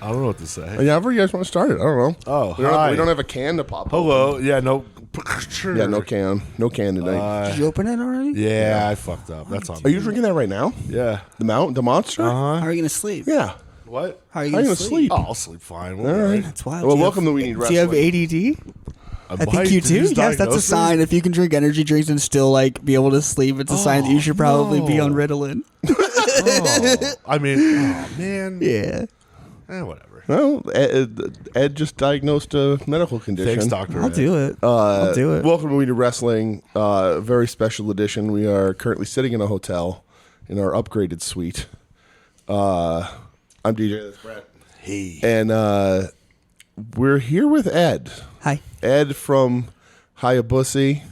I don't know what to say. However you guys want to start it. I don't know. Oh, we don't have a can to pop. Hello. Yeah, no. Yeah, no can. No can tonight. Did you open it already? Yeah, I fucked up. That's on Are me. you drinking that right now? Yeah. The Monster? Uh-huh. How are you going to sleep? Yeah. What? How are you going to sleep? Oh, I'll sleep fine. All right. That's wild. Well, welcome to We Need Do you Wrestling. have ADD? I think you do. Yes, that's a sign. If you can drink energy drinks and still like be able to sleep, it's a sign that you should probably be on Ritalin. I mean, oh, man. Yeah. Whatever. Well, Ed just diagnosed a medical condition. Thanks, Doctor. I'll do it. I'll do it. Welcome to We Need Wrestling. Very special edition. We are currently sitting in a hotel in our upgraded suite. I'm DJ. That's Brett. Hey. And we're here with Ed. Hi. Ed from Hayabusa.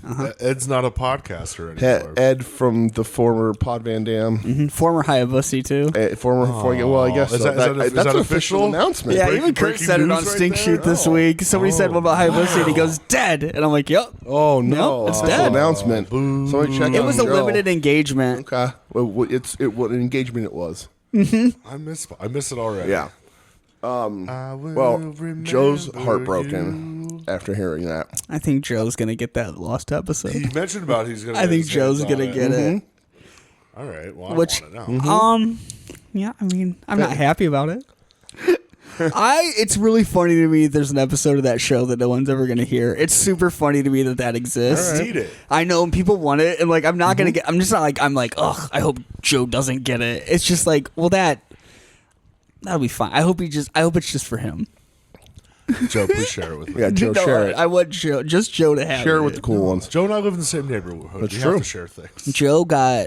Ed's not a podcaster anymore. Ed from the former Pod Van Dam. Former Hayabusa too. Well, I guess Is so. that That's official? an official announcement. Yeah, even Kurt breaking said it news on right Stink there? Shoot this week. Somebody said, what about Hayabusa? And he goes, dead. And I'm like, yep. Oh, no. Nope, it's Official dead. announcement. Boo. Somebody check It on was a Joe. limited engagement. Okay. Well, what an engagement it was. I miss it already. Yeah. Well, Joe's heartbroken after hearing that. I think Joe's going to get that lost episode. He mentioned about he's going to I think Joe's going to get it. All right. Well, Which, I want it now. Yeah, I mean, I'm not happy about it. It's really funny to me there's an episode of that show that no one's ever going to hear. It's super funny to me that exists. I need it. I know people want it, and like I'm not going to get, I'm just not like, I'm like, ugh, I hope Joe doesn't get it. It's just like, well, that'll be fine. I hope it's just for him. Joe, please share it with me. Yeah, Joe, No, share it. I want Joe to have Share it. it with the cool ones. Joe and I live in the same neighborhood. That's We true. have to share things. Joe got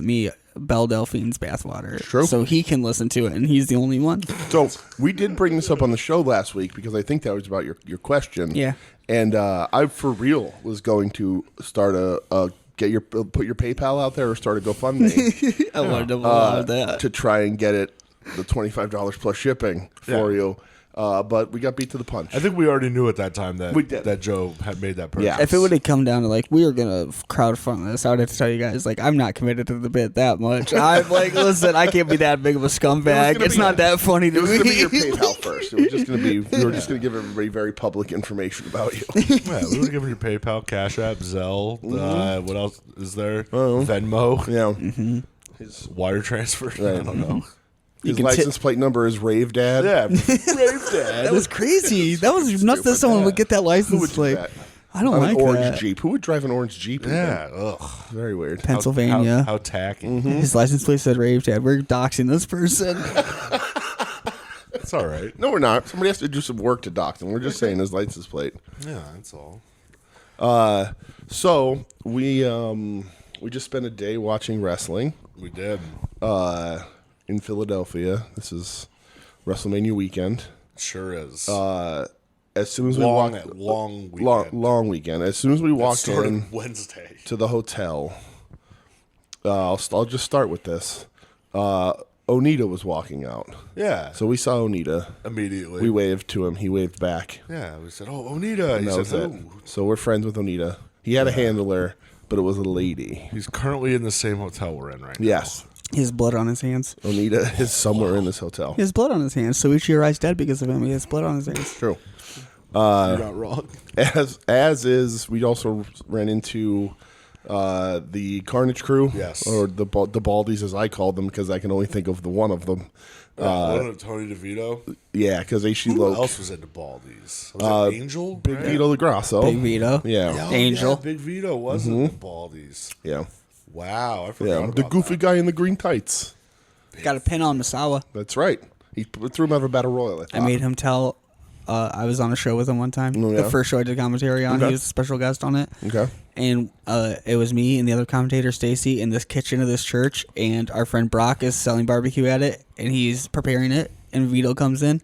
me Belle Delphine's bathwater, True. so he can listen to it, and he's the only one. So we did bring this up on the show last week because I think that was about your question. Yeah. And I, for real, was going to start put your PayPal out there or start a GoFundMe I wanted to love that. to try and get it the $25 plus shipping for you. But we got beat to the punch. I think we already knew at that time that We did. that Joe had made that purchase. Yeah. If it would have come down to like we were gonna crowdfund this, I would have to tell you guys like I'm not committed to the bit that much. I'm like, listen, I can't be that big of a scumbag. It's not that funny to It was me. going to be your PayPal first. It was just going to be, we were just going to give everybody very public information about you. Yeah, we were giving your PayPal, Cash App, Zelle. What else is there? Venmo. Yeah. His wire transfer. Right. I don't know. His can license plate number is Rave Dad. Yeah, Rave Dad. That was crazy. That was nuts that someone would get that Who license would do plate. that? I don't On like an orange that. Jeep. Who would drive an orange Jeep? Yeah. Ugh. Very weird. Pennsylvania. How tacky. His license plate said Rave Dad. We're doxing this person. It's all right. No, we're not. Somebody has to do some work to dock him. We're just saying his license plate. Yeah, that's all. So we just spent a day watching wrestling We did. in Philadelphia. This is WrestleMania weekend. Sure is. As soon as we walked, long weekend. long weekend. As soon as we walked Started in Wednesday. to the hotel, I'll just start with this. Onita was walking out, Yeah. so we saw Onita. Immediately. We waved to him. He waved back. Yeah, we said, "Oh, Onita." He And that was said, it. "Oh." So we're friends with Onita. He had a handler, but it was a lady. He's currently in the same hotel we're in right now. Yes. He has blood on his hands. Onita is somewhere in this hotel. He has blood on his hands. So Ichirai's dead because of him. He has blood on his hands. True. You're not wrong. As is, we also ran into the Carnage Crew. Yes. Or the Baldies, as I called them, because I can only think of the one of them. Tony DeVito. Yeah, because Aishi Who Loke. else was into Baldies? Was it Angel? Big right? Vito LaGrasso. Big Vito. Yeah. Oh, Angel. Yeah, Big Vito was into Baldies. Yeah. Wow, I forgot Yeah. about The goofy that. guy in the green tights. Got a pin on Misawa. That's right. He threw him out of a battle royal. I I made him tell. I was on a show with him one time. Oh, yeah? The first show I did commentary on. Okay. He was a special guest on it. Okay. And it was me and the other commentator, Stacy, in this kitchen of this church. And our friend Brock is selling barbecue at it. And he's preparing it. And Vito comes in.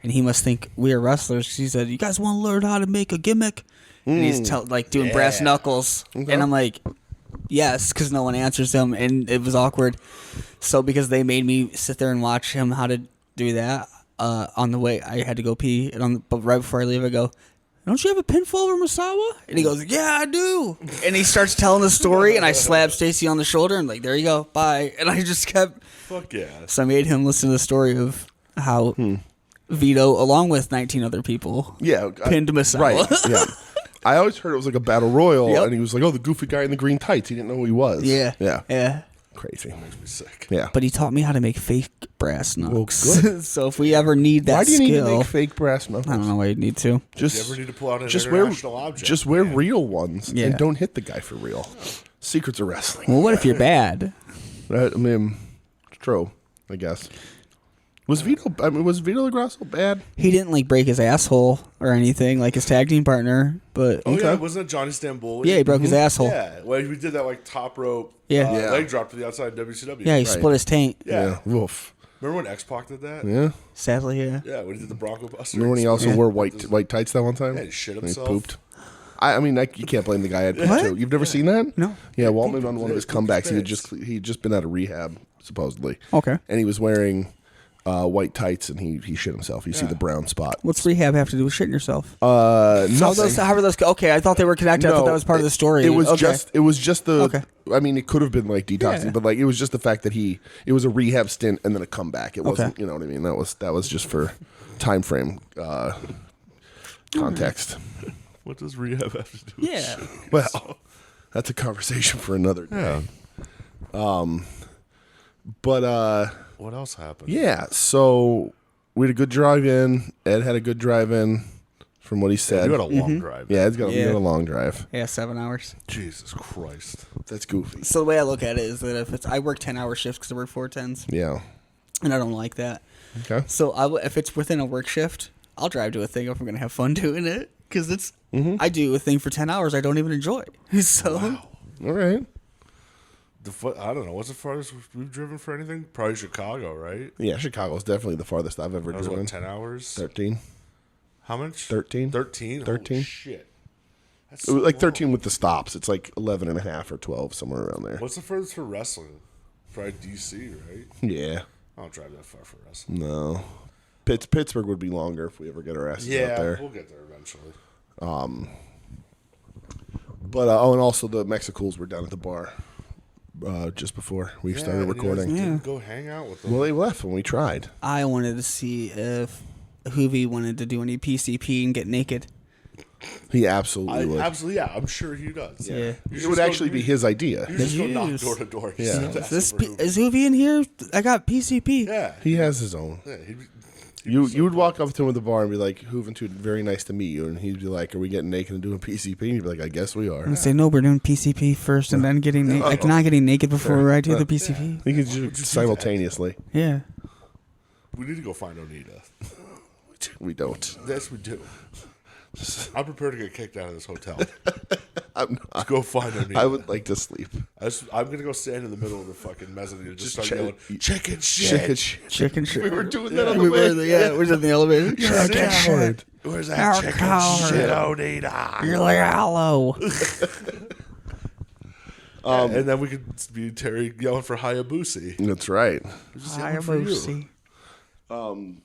And he must think we are wrestlers. He said, "You guys want to learn how to make a gimmick?" And he's doing brass knuckles. Okay. And I'm like, yes, because no one answers him. And it was awkward. So because they made me sit there and watch him how to do that, on the way, I had to go pee. But right before I leave, I go, "Don't you have a pinfall over Misawa?" And he goes, "Yeah, I do." And he starts telling the story, and I slap Stacy on the shoulder and like, "There you go, bye." And I just kept. Fuck yeah. So I made him listen to the story of how Vito, along with 19 other people, pinned Misawa. Right, yeah. I always heard it was like a battle royal, Yep. and he was like, "Oh, the goofy guy in the green tights." He didn't know who he was. Yeah. Crazy. Makes me sick. Yeah. But he taught me how to make fake brass knucks. Well, good. So if we ever need that Why do you skill, need to make fake brass knuckles? I don't know why you'd need to. You Just, ever need to pull out an just wear, international object? just wear real ones, Yeah. and don't hit the guy for real. Secrets of wrestling. Well, what if you're bad? Right? I mean, it's true. I guess. Was Vito Grasso bad? He didn't like break his asshole or anything like his tag team partner, but Oh, yeah, Okay. wasn't it Johnny Stamboli? yeah, he broke his asshole. Yeah, well, we did that like top rope Yeah. Yeah. leg drop to the outside of WCW. Yeah, he Right. split his taint. Yeah. Woof. Remember when X-Pac did that? Yeah. Sadly, yeah. Yeah, when he did the Bronco Buster. Remember when he also Yeah. wore white tights that one time? Yeah, he shit And himself. He pooped. I mean, you can't blame the guy. Had poop What? too. You've never seen that? No. Yeah, Walt made on one of his He pooped comebacks. his He'd just been out of rehab supposedly. Okay. And he was wearing white tights, and he shit himself. You see the brown spot. What's rehab have to do with shitting yourself? Nothing. How are those? Okay, I thought they were connected. I thought that was part of the story. It was okay. just the. Okay. I mean, it could have been like detoxing, Yeah. but like it was just the fact that it was a rehab stint and then a comeback. It wasn't, Okay. you know what I mean? That was just for time frame context. What does rehab have to do with Yeah. shit? Well, that's a conversation for another day. Yeah. But What else happened? yeah, so we had a good drive in. Ed had a good drive in, from what he said. You had a long drive. Yeah, Ed's got, Yeah. we got a long drive. Yeah, 7 hours. Jesus Christ. That's goofy. So the way I look at it is that if I work 10-hour shifts because I work 410s, Yeah. and I don't like that. Okay. So if it's within a work shift, I'll drive to a thing if I'm gonna have fun doing it because it's I do a thing for 10 hours I don't even enjoy. So All right. I don't know. What's the farthest we've driven for anything? Probably Chicago, right? Yeah, Chicago's definitely the farthest I've ever That was driven. what, 10 hours? 13. How much? 13. 13? 13. Holy shit. That's It was like low. 13 with the stops. It's like 11 and a half or 12, somewhere around there. What's the furthest for wrestling? Probably DC, right? Yeah. I don't drive that far for wrestling. No. Pittsburgh would be longer if we ever get our asses out Yeah, there. we'll get there eventually. But, and also the Mexicools were down at the bar just before we started and you guys recording. didn't go hang out with them. Well, they left when we tried. I wanted to see if Hoovy wanted to do any PCP and get naked. He absolutely would. Absolutely, yeah. I'm sure he does. Yeah. You It just would go- actually be his idea. You just go It knock is. door to door. Yeah. Is Hoovy in here? I got PCP. Yeah. He has his own. Yeah, You would walk up to him at the bar and be like, Juventud, very nice to meet you. And he'd be like, are we getting naked and doing PCP? And you'd be like, I guess we are. I'm gonna say no. We're doing PCP first, and then getting naked. Like not getting naked before I do the PCP. You could do it simultaneously. Yeah. We need to go find Onita. We don't. Yes, we do. I'm prepared to get kicked out of this hotel. I'm not. Let's go find Onita. I would like to sleep. I'm going to go stand in the middle of the fucking mezzanine and just start check- yelling, chicken shit. Chicken shit. We were doing that on We the way. were, yeah, we're in the elevator. You're a Chicken coward. Where's that Our chicken coward. shit, Onita? You're like hello. And then we could be Terry yelling for Hayabusa. That's right. We're just yelling for you. Hayabusa.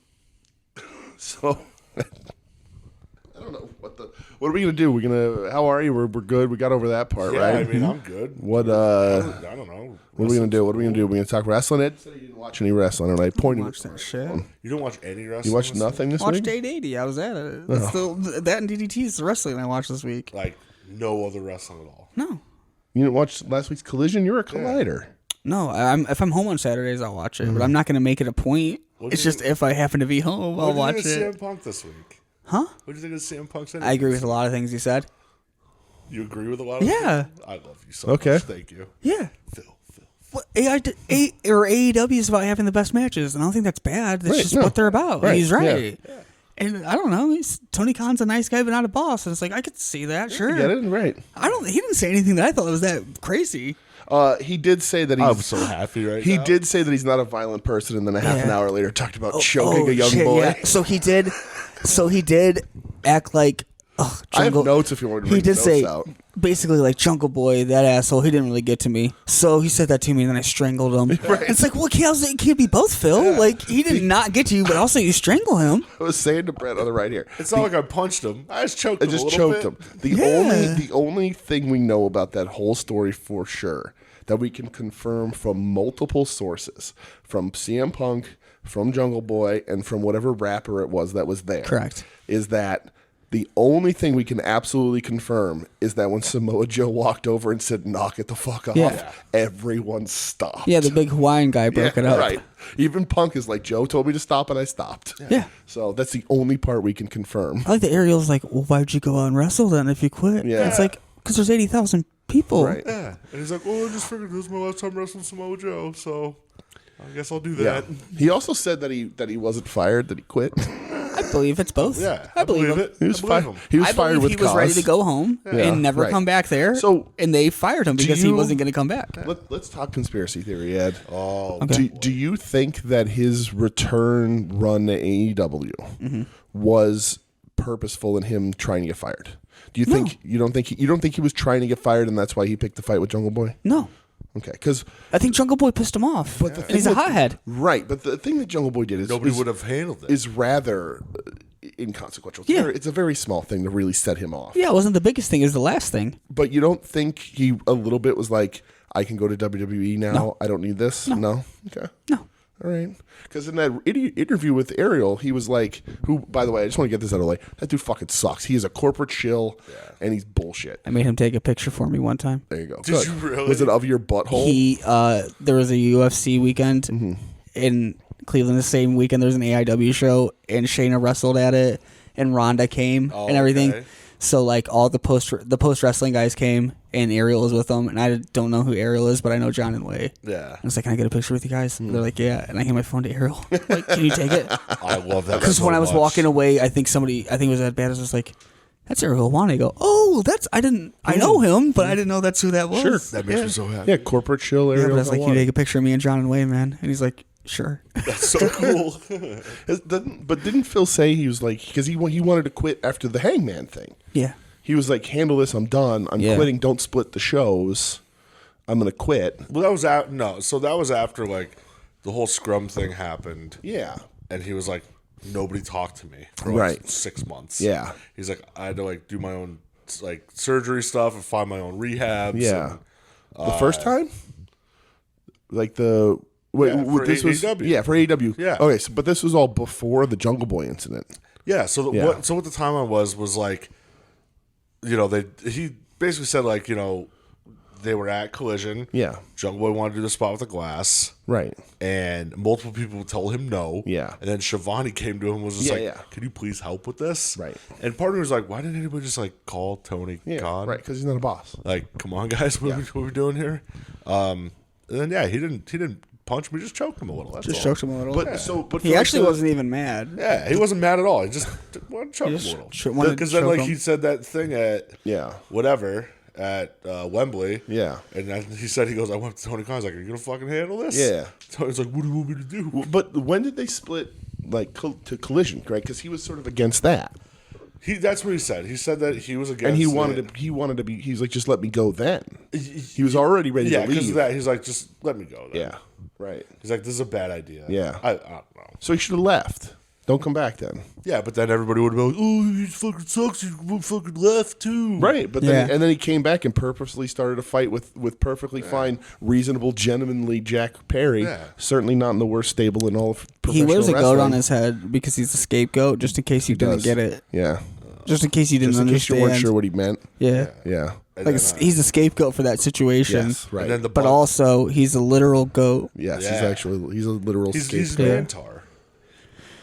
So, I don't know what are we gonna do? How are you? We're good. We got over that part, Yeah, right? I mean, I'm good. What I don't know. What are we gonna do? What are we gonna do? We're gonna talk wrestling. Ed said he didn't watch any wrestling, and I pointed. Watch that shit. You don't watch any wrestling? You watched this nothing this Watched week? 880. I was at it. It's still, that and DDT is the wrestling I watched this week. week? Like, no other wrestling at all. No. You didn't watch last week's Collision? You're a collider. No, if I'm home on Saturdays, I'll watch it, but I'm not going to make it a point. What It's do you- just if I happen to be home, I'll What watch do you think it. of CM Punk this week? Huh? What do you think of CM Punk's I agree with a lot of things you said. You agree with a lot of Yeah. things? I love you so Okay. much. Thank you. Yeah. Phil. What, AEW is about having the best matches, and I don't think that's bad. That's Right, just no. what they're about. Right, He's right. yeah. And I don't know. Tony Khan's a nice guy, but not a boss. And it's like I could see that. Sure. You get it? Right. He didn't say anything that I thought was that crazy. He did say that he's. I'm so happy right He now. did say that he's not a violent person, and then a half an Yeah. hour later talked about choking a young shit, boy. yeah. So he did act like I have notes if you want to He read did the say notes out. basically like Jungle Boy, that asshole. He didn't really get to me, so he said that to me, and then I strangled him. It's like, well, it can't be both, Phil. Yeah. Like he did not get to you, but also you strangle him. I was saying to Brett on the right here. It's not like I punched him. I just choked I him just a little choked bit. him. The Yeah. only thing we know about that whole story for sure that we can confirm from multiple sources, from CM Punk, from Jungle Boy, and from whatever rapper it was that was there. Correct. Is that the only thing we can absolutely confirm is that when Samoa Joe walked over and said, knock it the fuck off, everyone stopped. Yeah, the big Hawaiian guy broke it up. Right. Even Punk is like, Joe told me to stop and I stopped. Yeah. So that's the only part we can confirm. I like the Ariel's like, well, why'd you go out and wrestle then if you quit? Yeah. It's like, because there's 80,000 people. Right. Yeah. And he's like, well, I just figured this was my last time wrestling Samoa Joe, so I guess I'll do that. Yeah. He also said that he wasn't fired, that he quit. I believe it's both. Yeah. I believe him. it. He was I believe fired. him. He was I fired believe with he was cause. ready to go home and never right. come back there. So- and they fired him because he you- wasn't going to come back. Let's talk conspiracy theory, Ed. Oh, Okay. Do you think that his return run to AEW was purposeful in him trying to get fired? Do you think you don't think he was trying to get fired and that's why he picked the fight with Jungle Boy? No. Okay, because I think Jungle Boy pissed him off. But the and he's a thing with- hothead. right, but the thing that Jungle Boy did is nobody would have handled it. is rather inconsequential. It's a very small thing to really set him off. Yeah, it wasn't the biggest thing. It was the last thing. But you don't think he a little bit was like, I can go to WWE now. No. I don't need this. No. Okay. No. All right. Because in that interview with Ariel, he was like, who, by the way, I just want to get this out of the way. That dude fucking sucks. He is a corporate shill, and he's bullshit. I made him take a picture for me one time. There you go. Did you really? Was it of your butthole? There was a UFC weekend in Cleveland the same weekend. There was an AIW show, and Shayna wrestled at it, and Ronda came and everything. okay. So like all the post wrestling guys came, and Ariel was with them, and I don't know who Ariel is, but I know John and Way. Yeah. I was like, "Can I get a picture with you guys?" They're like, "Yeah," and I hand my phone to Ariel. Like, "Can you take it?" I love that. Because so when I was much. walking away, I think it was Ed Batters was like, "That's Ariel One." I go, "Oh, I know him, but I didn't know that's who that was." Sure. That makes me so happy. Yeah, corporate shill Yeah, Ariel. but I was like, "Can you Helwani. take a picture of me and John and Way, man?" And he's like, "Sure." That's so cool. But didn't Phil say he was like, because he wanted to quit after the Hangman thing. Yeah. He was like, handle this, I'm done. I'm Yeah. quitting, don't split the shows. I'm going to quit. Well, that was so that was after like the whole scrum thing happened. Yeah. And he was like, nobody talked to me for like Right. 6 months. Yeah. He's like, I had to like do my own like surgery stuff and find my own rehabs. Yeah. and, The first time? Like the... Wait, Yeah, for this was... AEW. Yeah, for AEW. Yeah. Okay, but this was all before the Jungle Boy incident. yeah. So Yeah. what the timeline was like, you know, he basically said like, you know, they were at Collision. Yeah. Jungle Boy wanted to do the spot with the glass. Right. And multiple people told him no. Yeah. And then Shivani came to him and was just Yeah, like, yeah. can you please help with this? Right. And part of me was like, why didn't anybody just like call Tony Yeah, Khan? right, because he's not a boss. Like, come on, guys, what are we doing here? And then he didn't punch me, just choked him a little. That's Just all. choked him a little. But He for actually like the- wasn't even mad. Yeah, he wasn't mad at all. He just wanted to choke him a just little. wanted to Because then, choke like, him. he said that thing at Yeah. whatever at Wembley. Yeah. And then he said, he goes, I went to Tony Khan. I was like, are you gonna fucking handle this? Yeah. Tony's like, what do you want me to do? But when did they split, like, to Collision, right? Because he was sort of against that. That's what he said. He said that he was against And he it. wanted to be, he's like, just let me go then. He was already ready Yeah, to because leave. of that, he's like, just let me go. Then. Yeah. Right. He's like, this is a bad idea. Yeah. I don't know. So he should have left. Don't come back then. Yeah, but then everybody would have been like, oh, he fucking sucks. He fucking left too. Right. But then Yeah. and then he came back and purposely started a fight with perfectly fine, reasonable, gentlemanly Jack Perry. Yeah. Certainly not in the worst stable in all of He professional wears a goat wrestling. on his head because he's a scapegoat, just in case you didn't does. get it. Yeah. Just in case you didn't Just in case understand. you weren't sure what he meant. Yeah. Yeah. And Like then, he's a scapegoat for that situation. Yes. Right. And then the But Buck- also, he's a literal goat. yes, Yeah. he's a literal he's scapegoat. Mantar.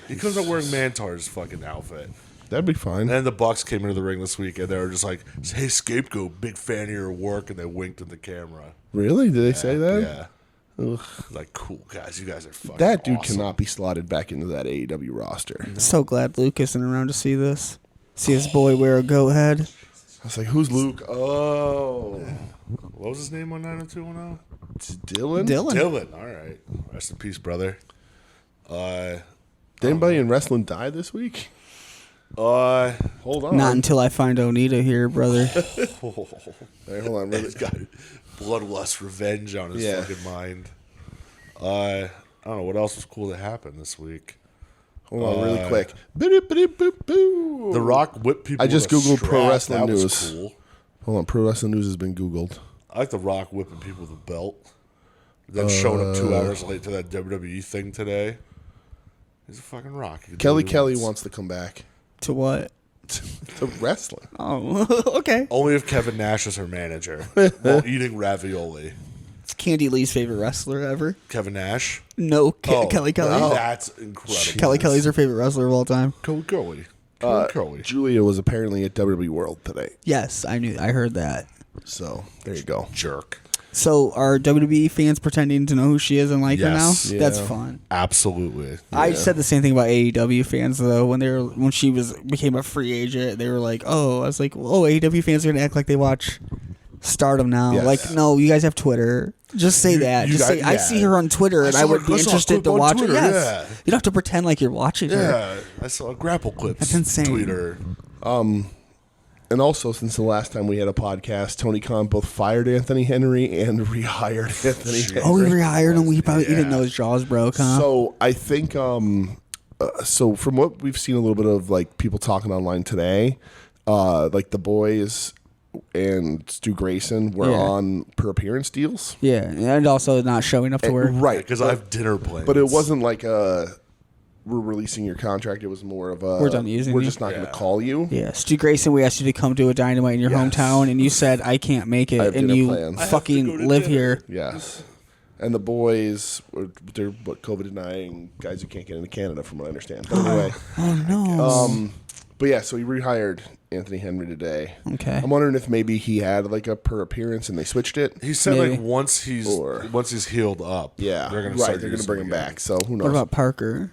He comes out wearing Mantar's fucking outfit. That'd be fine. And then the Bucks came into the ring this week, and they were just like, "Hey, scapegoat, big fan of your work," and they winked at the camera. Really? Did they say that? Yeah. Like, cool guys, you guys are fucking. That dude awesome. cannot be slotted back into that AEW roster. So glad Luke isn't around to see this. See his boy wear a goat head. I was like, who's Luke? Oh. What was his name on 90210? It's Dylan? Dylan. All right. Rest in peace, brother. Did anybody in wrestling die this week? Hold on. Not until I find Onita here, brother. Hey, hold on. He's got bloodlust revenge on his Yeah. fucking mind. I don't know what else was cool that happened this week. Hold on, really quick. The Rock whipped people. I just with a Googled pro strap. wrestling That was news. cool. Hold on, pro wrestling news has been Googled. I like The Rock whipping people with a belt. Then showing up 2 hours late to that WWE thing today. He's a fucking Rock. Kelly wants to come back To what? to wrestling. Oh, okay. Only if Kevin Nash is her manager while eating ravioli. It's Candy Lee's favorite wrestler ever. Kevin Nash? No, Oh, Kelly Kelly. wow. That's incredible. Kelly Kelly's her favorite wrestler of all time. Curly. Julia was apparently at WWE World today. Yes, I heard that. So there you go. Jerk. So are WWE fans pretending to know who she is and like her now? Yes. Yeah. That's fun. Absolutely. I said the same thing about AEW fans though. When she became a free agent, they were like, "Oh," I was like, "Oh, AEW fans are gonna act like they watch Stardom now." Yes. Like, no, you guys have Twitter. Just say that. you Just say, got- I yeah. see her on Twitter, and I would be I saw a interested clip to on watch Twitter, her. Yes. yeah. You don't have to pretend like you're watching her. Yeah. I saw Grapple Clips. That's insane. Twitter. And also, since the last time we had a podcast, Tony Khan both fired Anthony Henry and rehired Anthony Henry. Oh, we rehired him. He didn't know his jaws broke, huh? So I think, so from what we've seen a little bit of like people talking online today, like the boys and Stu Grayson were Yeah. on per appearance deals. Yeah, and also not showing up to work. Right. Because I have dinner plans. But it wasn't like we're releasing your contract. It was more of a We're done using we're you. just not going to call you. Yeah, Stu Grayson, we asked you to come do a Dynamite in your hometown, and you said, I can't make it, I have and dinner you plans. I have to go fucking to live dinner. here. Yes. And the boys, they're COVID denying guys who can't get into Canada, from what I understand. But anyway, Oh, no. but yeah, so he rehired Anthony Henry today. Okay. I'm wondering if maybe he had like a per appearance and they switched it. He said Maybe. like once he's healed up. Yeah, They're gonna right. They're going to bring him back. So who knows? What about Parker?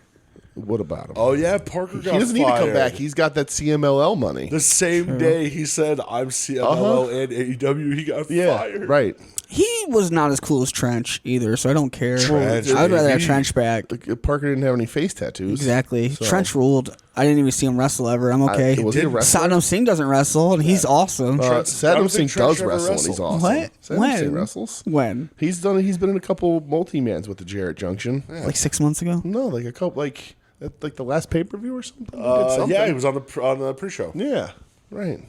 What about him? Oh yeah, Parker got he doesn't need to come fired. back. He's got that CMLL money. The same day he said I'm CMLL and AEW, he got fired. right. He was not as cool as Trench either, so I don't care. Trench, I would rather have baby. Trench back. Parker didn't have any face tattoos. Exactly. So- Trench ruled. I didn't even see him wrestle ever. I'm okay. Was he a wrestler? Saddam Singh doesn't wrestle, and he's awesome. I Saddam don't Singh think Trench does ever wrestle, and he's wrestled. awesome. What? Saddam When? Singh wrestles. When? He's been in a couple multi-mans with the Jarrett Junction. Like 6 months ago? No, like a couple, like the last pay-per-view or something. He did something. Yeah, he was on the pre-show. Yeah, right.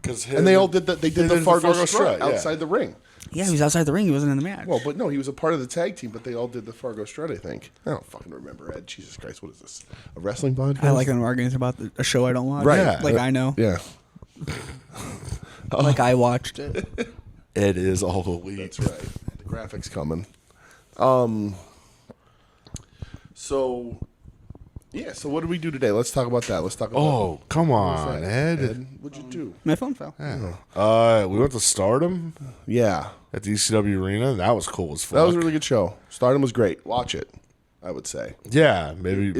And they all did that. They did the Fargo strut yeah. outside the ring. Yeah, he was outside the ring. He wasn't in the match. Well, but no, he was a part of the tag team. But they all did the Fargo strut. I think. I don't fucking remember, Ed. Jesus Christ, what is this? A wrestling podcast? I like them arguing about a show I don't watch. Right. Yeah. Like I know. Yeah, Like I watched it. It is all elite. that's right. The graphics coming. So, yeah. So what did we do today? Let's talk about that. Let's talk about. Oh, come What's on, that? Ed. What'd you do? My phone fell. We went to Stardom Yeah, at the ECW Arena. That was cool as fuck. that was a really good show. Stardom was great. Watch it. I would say. Yeah, maybe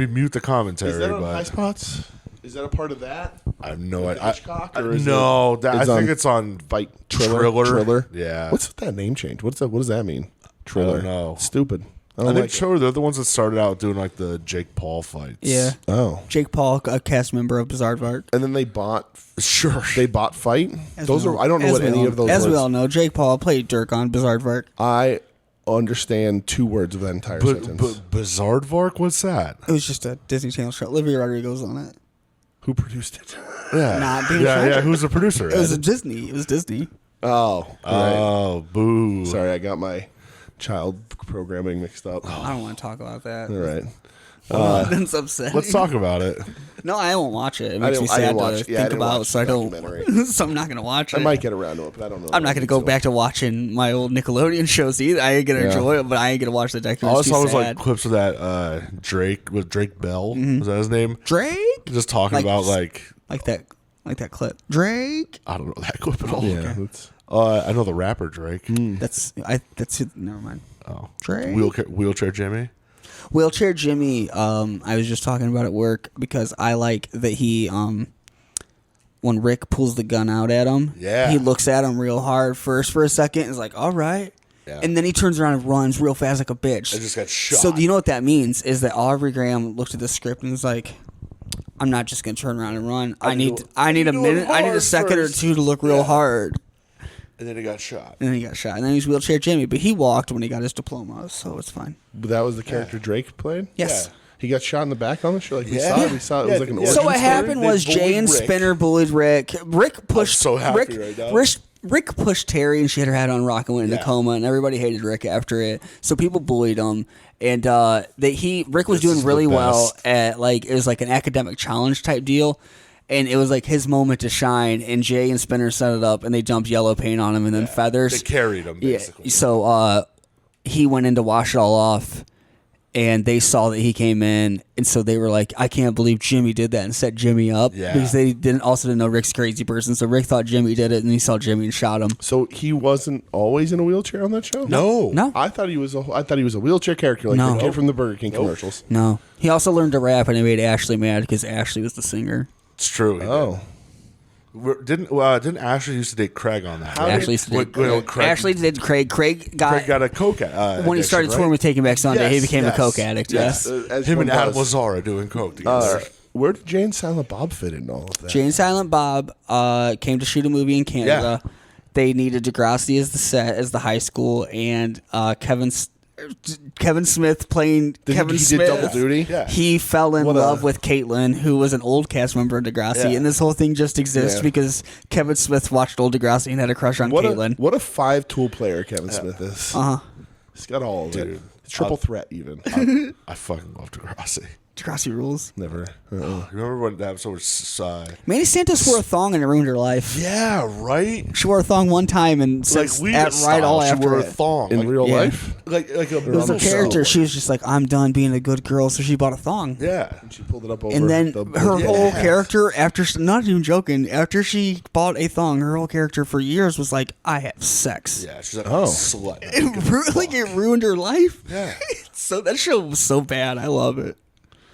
mute the commentary, Is that on High but Spots? Is that a part of that? I have no Like idea. Hitchcock, or is No, it- that, I it's think on it's on Fight Triller. Yeah. What's that name change? What's that? What does that mean? Triller. don't know. Stupid. I I don't think like it. Triller. They're the ones that started out doing like the Jake Paul fights. Yeah. Oh, Jake Paul, a cast member of Bizarre Vark. and then they bought Sure. Fight. As Those we are all- I don't know as what we any all- of those As we words. all know, Jake Paul played Dirk on Bizarre Vark. I understand 2 words of that entire sentence. But Bizardvark, what's that? It was just a Disney Channel show. Olivia Rodrigo's on it. Who produced it? Yeah. Not being yeah, French. yeah. Who's the producer? It was Ed? Disney. It was Disney. Oh, right. Oh, boo. Sorry, I got my child programming mixed up. I don't want to talk about that. All right. That's upsetting. Let's talk about it. No, I won't watch it. It I makes me didn't- I didn't sad watch to it. Yeah, I think didn't about, watch so I the don't. documentary. So I'm not gonna watch it. I might get around to it, but I don't know. I'm not gonna go back to watching my old Nickelodeon shows either. I ain't gonna enjoy it, but I ain't gonna watch the documentary. All I It's saw too was like sad. clips of that Drake with Drake Bell. Was that his name? Drake, Just talking Like- about like like that clip. Drake. I don't know that clip at all. Yeah, that's, I know the rapper Drake. That's never mind. Oh, Drake. wheelchair Jimmy. Wheelchair Jimmy. I was just talking about at work because I like that he when Rick pulls the gun out at him, Yeah. he looks at him real hard first for a second. And is like, all right. Yeah. And then he turns around and runs real fast like a bitch. I just got shot. So you know what that means is that Aubrey Graham looked at the script and was like, "I'm not just gonna turn around and run. I need a minute. I need a second or two to look real hard." And then he got shot. And then he got shot. And then he's Wheelchair Jimmy, but he walked when he got his diploma, so it's fine. that was the character Drake played? Yes. Yeah. He got shot in the back on the show. Like we Yeah. saw it. We saw it. It was like an Yeah. origin So what story. happened They was bullied Jay and Rick. Spinner bullied Rick. Rick pushed. so happy Rick, right now. Rick pushed Terry, and she had her head on rock and went into coma, and everybody hated Rick after it. So people bullied him, and Rick was doing really well at it was like an academic challenge type deal, and it was like his moment to shine. And Jay and Spinner set it up, and they dumped yellow paint on him and then feathers. They carried him basically. Yeah. So he went in to wash it all off. And they saw that he came in, and so they were like, "I can't believe Jimmy did that," and set Jimmy up because they didn't know Rick's a crazy person. So Rick thought Jimmy did it, and he saw Jimmy and shot him. So he wasn't always in a wheelchair on that show. No. I thought he was a wheelchair character, like the kid from the Burger King commercials. No, he also learned to rap, and he made Ashley mad because Ashley was the singer. It's true. Oh. Didn't Ashley used to date Craig on that? Ashley did Craig. Ashley did Craig. Craig got a coke when he started touring with Taking Back Sunday. He became a coke addict. Yes, him and Adam Lazzara doing coke together. Where did Jay and Silent Bob fit in all of that? Jay and Silent Bob came to shoot a movie in Canada. Yeah. They needed Degrassi as the high school, and Kevin Smith playing Kevin Smith. Did double duty? Yeah. He fell in love with Caitlin, who was an old cast member of Degrassi, and this whole thing just exists because Kevin Smith watched old Degrassi and had a crush on Caitlin. What a 5-tool player Kevin Smith is. He's got all of it. Triple threat, even. I fucking love Degrassi. Degrassi rules. Never. Remember when that episode was Manny Santos wore a thong and it ruined her life. Yeah, right. She wore a thong one time and all she after wore a it. thong In real life? Like a it was a character. She was just like, I'm done being a good girl, so she bought a thong. Yeah. And she pulled it up over. And then her whole character, not even joking, after she bought a thong, her whole character for years was like, I have sex. Yeah, she's like a slut. It ruined her life. Yeah. So that show was so bad. I love it.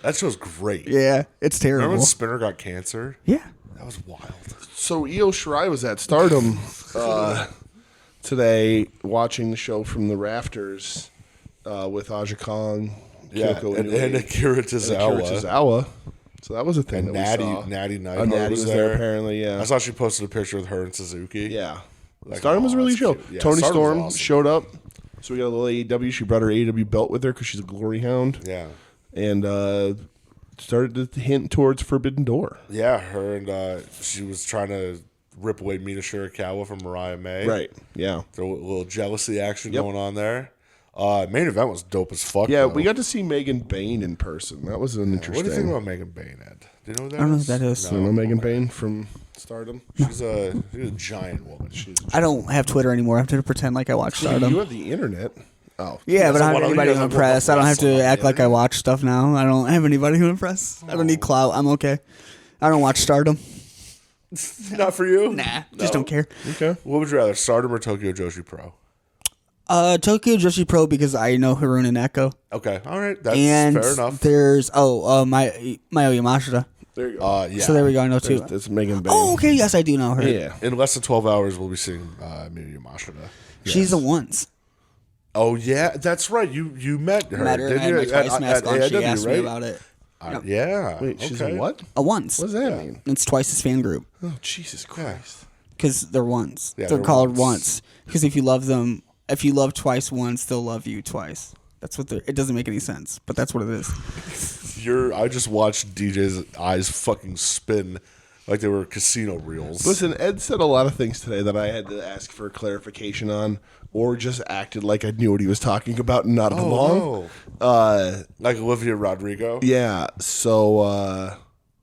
That show's great. Yeah, it's terrible. Remember when Spinner got cancer? Yeah. That was wild. So Io Shirai was at Stardom today watching the show from the rafters with Aja Kong, Kyoko and Akira Tozawa. So that was a thing and that we saw. Natty Nightheart Natty was there apparently, yeah. I saw she posted a picture with her and Suzuki. Yeah. Stardom was really chill. Yeah, Tony Storm showed up. So we got a little AEW. She brought her AEW belt with her because she's a glory hound. Yeah. And started to hint towards Forbidden Door. Yeah, her and she was trying to rip away Mina Shirakawa from Mariah May. Right, yeah. Throw a little jealousy action going on there. Main event was dope as fuck. Yeah, though. we got to see Megan Bayne in person. That was an interesting. What do you think about Megan Bayne, Ed? Do you know who that is? I don't know who that is. No. You know Megan Bayne from Stardom? She's a giant woman. I don't have Twitter anymore. I have to pretend like I watch Stardom. You have the internet. Oh. Yeah, but I don't have anybody to impress. I don't have to act like I watch stuff now. I don't have anybody to impress. I don't need clout. I'm okay. I don't watch Stardom. Not for you? Nah, just don't care. Okay. What would you rather, Stardom or Tokyo Joshi Pro? Tokyo Joshi Pro because I know Harun and Echo. Okay, all right, that's and fair enough. There's Mayo Yamashita. There you go. Yeah. So there we go. I know too. That's Megan Bayne. Oh, okay. Yes, I do know her. Yeah. In less than 12 hours, we'll be seeing Miyu Yamashita. She's a once. Oh yeah, that's right. You met her. Met her. Didn't I had you? my Twice mask on. She AEW, asked right? me about it. Yeah. Wait, she's a what? A once. What does that mean? It's Twice's fan group. Oh, Jesus Christ. Because they're ones. Yeah, they're they're called once. once. Because if you love Twice once, they'll love you twice. That's what it doesn't make any sense, but that's what it is. I just watched DJ's eyes fucking spin like they were casino reels. Listen, Ed said a lot of things today that I had to ask for clarification on, or just acted like I knew what he was talking about and nodded along. No. Like Olivia Rodrigo? Yeah, so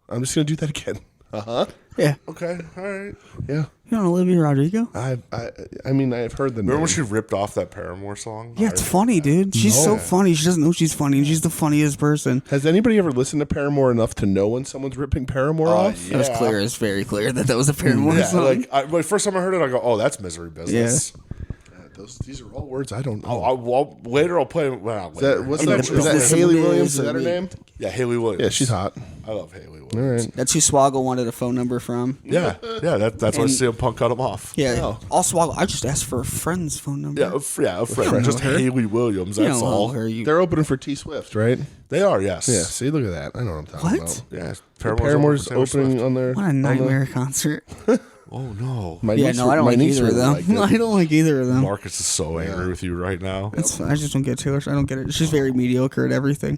I'm just going to do that again. Uh-huh. Yeah. Okay, all right. Yeah. You don't know Olivia Rodrigo? I mean, I've heard the Remember name. when she ripped off that Paramore song? Yeah, it's funny, dude. She's so funny. She doesn't know she's funny, and she's the funniest person. Has anybody ever listened to Paramore enough to know when someone's ripping Paramore off? It was clear. It's very clear that was a Paramore Yeah, song. like first time I heard it, I go, "Oh, that's Misery Business." These are all words I don't know. Later I'll play. Well, later. Is that Haley Williams? Is that her name? Yeah, Haley Williams. Yeah, she's hot. I love Haley Williams. All right. That's who Swoggle wanted a phone number from. Yeah. That's why CM Punk cut him off. Yeah. All Swoggle. I just asked for a friend's phone number. Yeah, a friend. Just Haley Williams. You That's don't know all. her. They're opening for T Swift, right? They are. Yes. Yeah. See, look at that. I know what I'm talking about. Yeah. Paramore's opening on their. What a nightmare concert. Oh no. I don't like either of them. I don't like either of them. Marcus is so angry with you right now. I just don't get Taylor. I don't get it. She's very mediocre at everything.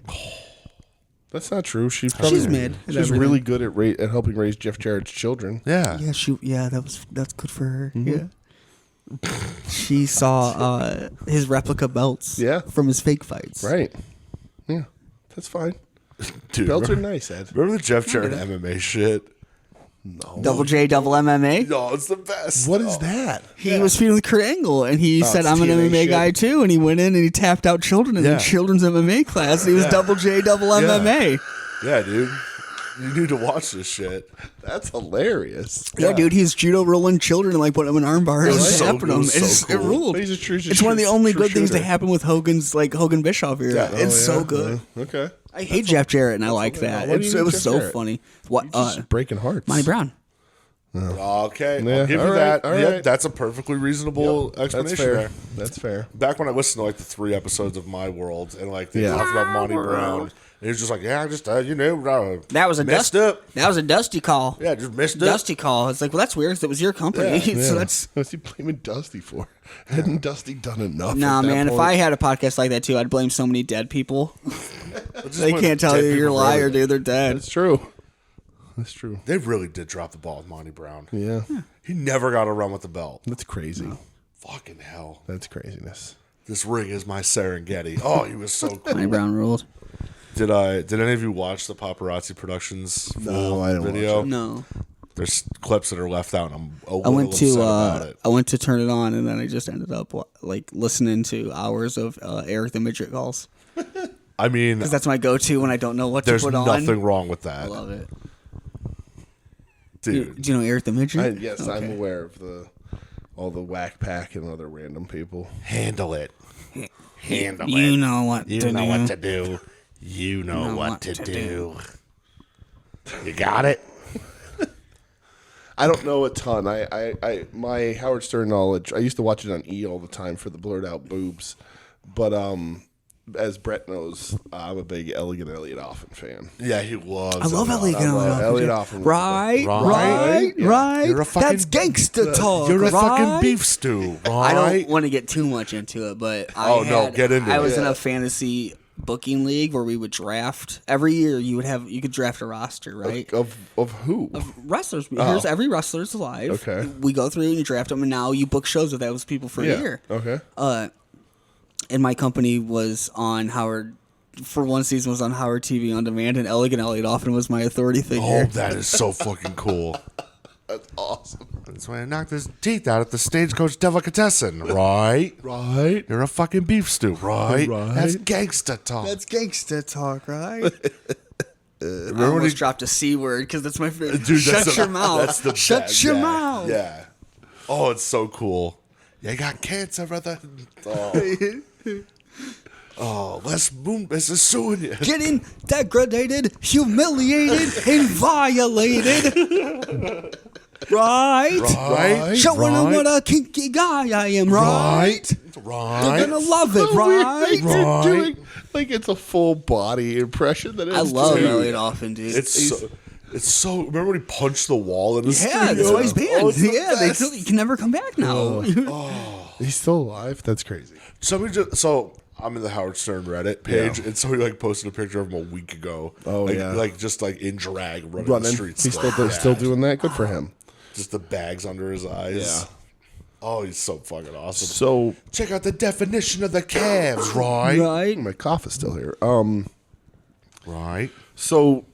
That's not true. She's mid. She's really good at helping raise Jeff Jarrett's children. Yeah. Yeah, that's good for her. Mm-hmm. Yeah. She saw his replica belts from his fake fights. Right. Yeah, that's fine. Dude, Belts are nice, Ed. remember the Jeff Jarrett MMA shit? No. Double J, double MMA. No, it's the best. What is that? He was feuding with Kurt Angle, and he said, it's "I'm an TNA MMA shit. guy too." And he went in and he tapped out children in the children's MMA class. And he was Double J, double MMA. Yeah, dude. You need to watch this shit. That's hilarious. Yeah, dude, he's judo rolling children and like putting them in arm bars and so tapping cool. them. It was so It cool. ruled. He's a true- It's one of the only true good things to shooter. happen with Hogan's Hogan Bischoff here. Yeah. It's so good. Yeah. Okay. I hate Jeff Jarrett, and I like that. What do you It hate was Jeff so Jarrett? funny. What? Just breaking hearts. Monty Brown. Okay, Yeah, I'll give all you right, that. all Yep, right. that's a perfectly reasonable That's explanation fair. there. That's fair. Back when I listened to like the 3 episodes of My World, and like they Yeah. talked about Monty Brown, and he was just like, "Yeah, I just That was a messed dusty. up. That was a dusty call. Yeah, just messed up." Dusty call. It's like, well, that's weird. 'Cause it was your company, so that's. What's he blaming Dusty for? Hadn't Dusty done enough? Nah, at that man. If point? I had a podcast like that too, I'd blame so many dead people. Just They went can't tell dead you you're a people liar, forever. dude. They're dead. That's true. That's true. They really did drop the ball with Monty Brown. Yeah. He never got a run with the belt. That's crazy. Fucking hell. That's craziness. This ring is my Serengeti. Oh, he was so cool. Monty Brown ruled. Did any of you watch the Paparazzi Productions full I didn't watch video? No. There's clips that are left out, and I'm a I little went upset to about it. I went to turn it on, and then I just ended up like listening to hours of Eric the Midget calls I mean, because that's my go-to when I don't know what to there's put on. nothing wrong with I that, love it. dude. Do you know Eric the Midget? Yes, I'm aware of all the whack pack and other random people. Handle it. Handle You it. know what You to know do. what to do. You know what to do. You got it. I don't know a ton. I my Howard Stern knowledge. I used to watch it on E all the time for the blurred out boobs, but as Brett knows, I'm a big Elegant Elliot Offen fan. Yeah, he loves. I love Elliot. Elliot Offen. Right, Right? right. You're a fucking- That's gangsta talk. You're a fucking right? beef stew, right? I don't want to get too much into it, but Get into I it. was in a fantasy booking league where we would draft every year. You could draft a roster, right? Of who? Wrestlers. Here's every wrestler's alive. Okay. We go through and you draft them, and now you book shows with those people for a year. Okay. And my company was on Howard. For one season, was on Howard TV on demand, and Elegant Elliot Offen was my authority Oh, figure. that is so fucking cool. That's awesome. That's why I knocked his teeth out at the Stagecoach Delicatessen, right? Right. You're a fucking beef stew, right? Right. That's gangsta talk. That's gangsta talk, right? I Remember when almost he dropped a C word because that's my favorite. Dude, Shut your mouth. That's the Shut best. your Yeah, mouth. Yeah. Oh, it's so cool. You got cancer, brother. Oh, let's boom. This is suing you. Getting degraded, humiliated, and violated. Right? Right. Showing them what a kinky guy I am, right? Right. They're gonna love it, right? You're doing like it's a full body impression that I is love dude. Elliot Offen, dude. It's so. Remember when he punched the wall in the Yeah, studio? that's why he's banned. Oh, it's the Yeah, best. you can never come back now. He's still alive. That's crazy. So I'm in the Howard Stern Reddit page, and somebody like posted a picture of him a week ago. Oh, like, yeah. like just like in drag running the streets. He's still doing that. Good for him. Just the bags under his eyes. Yeah. Oh, he's so fucking awesome. So Check out the definition of the calves, right? Right? my cough is still here. Right. So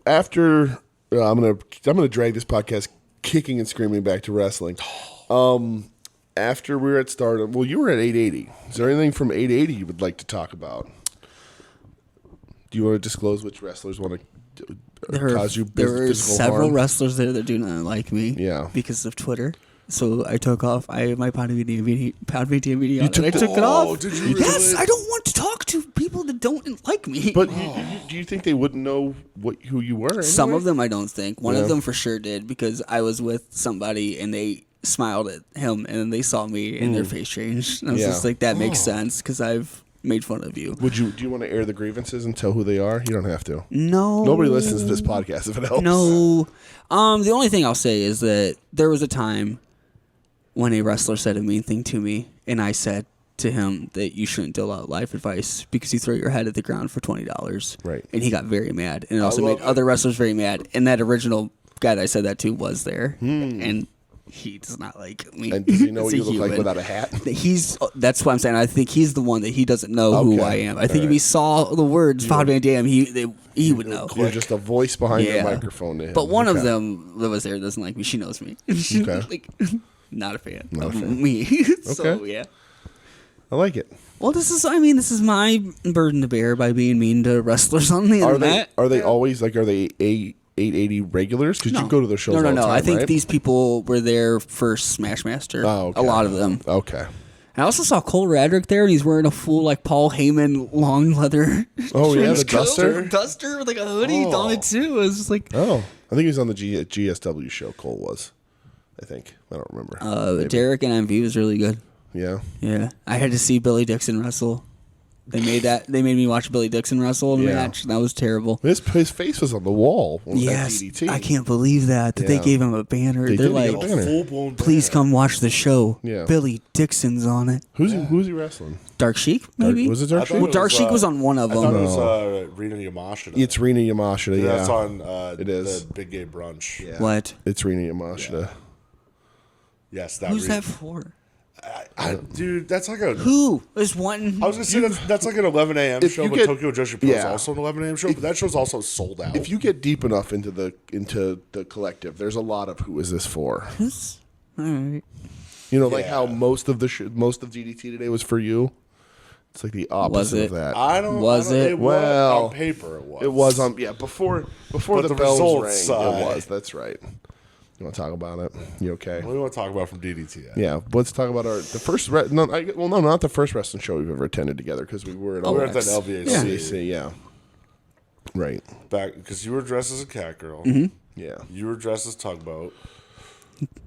after I'm gonna drag this podcast kicking and screaming back to wrestling. After we were at Stardom, well, you were at 880. Is there anything from 880 you would like to talk about? Do you want to disclose which wrestlers want to cause you there were physical several harm? wrestlers there that do not like me. Yeah. Because of Twitter. So I took off. I had my Pound video, video on, took and I the- took it off. did you Yes, really? I don't want to talk to people that don't like me. But do you think they wouldn't know who you were? Anyway? Some of them I don't think. One Yeah. of them for sure did because I was with somebody and they smiled at him and then they saw me and their face changed. And I was Yeah. just like, that makes sense because I've made fun of you. Do you want to air the grievances and tell who they are? You don't have to. No. Nobody listens to this podcast if it helps. No. The only thing I'll say is that there was a time when a wrestler said a mean thing to me, and I said to him that you shouldn't dole out life advice because you throw your head at the ground for $20. Right. And he got very mad, and it also made other wrestlers very mad. And that original guy that I said that to was there, and He does not like me. And does he know As what a you look like human. without a hat? That's what I'm saying. I think he's the one that he doesn't know who Okay. I am. I think if he saw the words Todd Van Dam, he would know. You're just a voice behind Yeah. your microphone to him. But one of Okay. them that was there doesn't like me. She knows me. Okay. Like, not a fan Not a of fan. me. So Okay. yeah. I like it. Well, this is my burden to bear by being mean to wrestlers on the internet. Are they always like? Are they 880 regulars? Because you go to the shows. No. all the time, I think right? these people were there for Smash Master. Oh, okay. A lot of them. Okay. And I also saw Cole Radrick there, and he's wearing a full like Paul Heyman long leather. Oh yeah, trench the coat, duster. duster with like a hoodie on it too. It was just like Oh, I think he was on the GSW show. Cole was. I think I don't remember. Maybe. Derek and MV was really good. Yeah. Yeah, I had to see Billy Dixon wrestle. They made me watch Billy Dixon wrestle in a Yeah. match. That was terrible. His face was on the wall. At Yes, DDT. I can't believe that they Yeah. gave him a banner. They They're did like, give him a banner. Full-blown please come watch the show. Yeah. Billy Dixon's on it. Who's he wrestling? Dark Sheik, maybe? Was it Dark Sheik? Well, Dark Sheik was on one of I thought them. it was Rina Yamashita. It's Rina Yamashita. Yeah, That's on It is. the Big Gay Brunch. Yeah. What? It's Rina Yamashita. Yes, that. Who's Rina. that for? Dude, that's like a. Who is one? I was gonna say that's like an 11 a.m. If show, you but get- Tokyo Joshi Pro is yeah. also an 11 a.m. show. But that show's also sold out. If you get deep enough into the collective, there's a lot of who is this for? All right. You know, like Yeah. how most of DDT today was for you. It's like the opposite it? of that. I don't. Was I don't, it? Well, on paper it was. It was on before But the the bells results, rang. It was. That's right. You want to talk about it? You okay? What do you want to talk about from DDT? Yeah, let's talk about the first. Not the first wrestling show we've ever attended together because we were at We were at that Yes. LVAC LVC. Yeah, right. back because you were dressed as a cat girl. Yeah, You were dressed as Tugboat,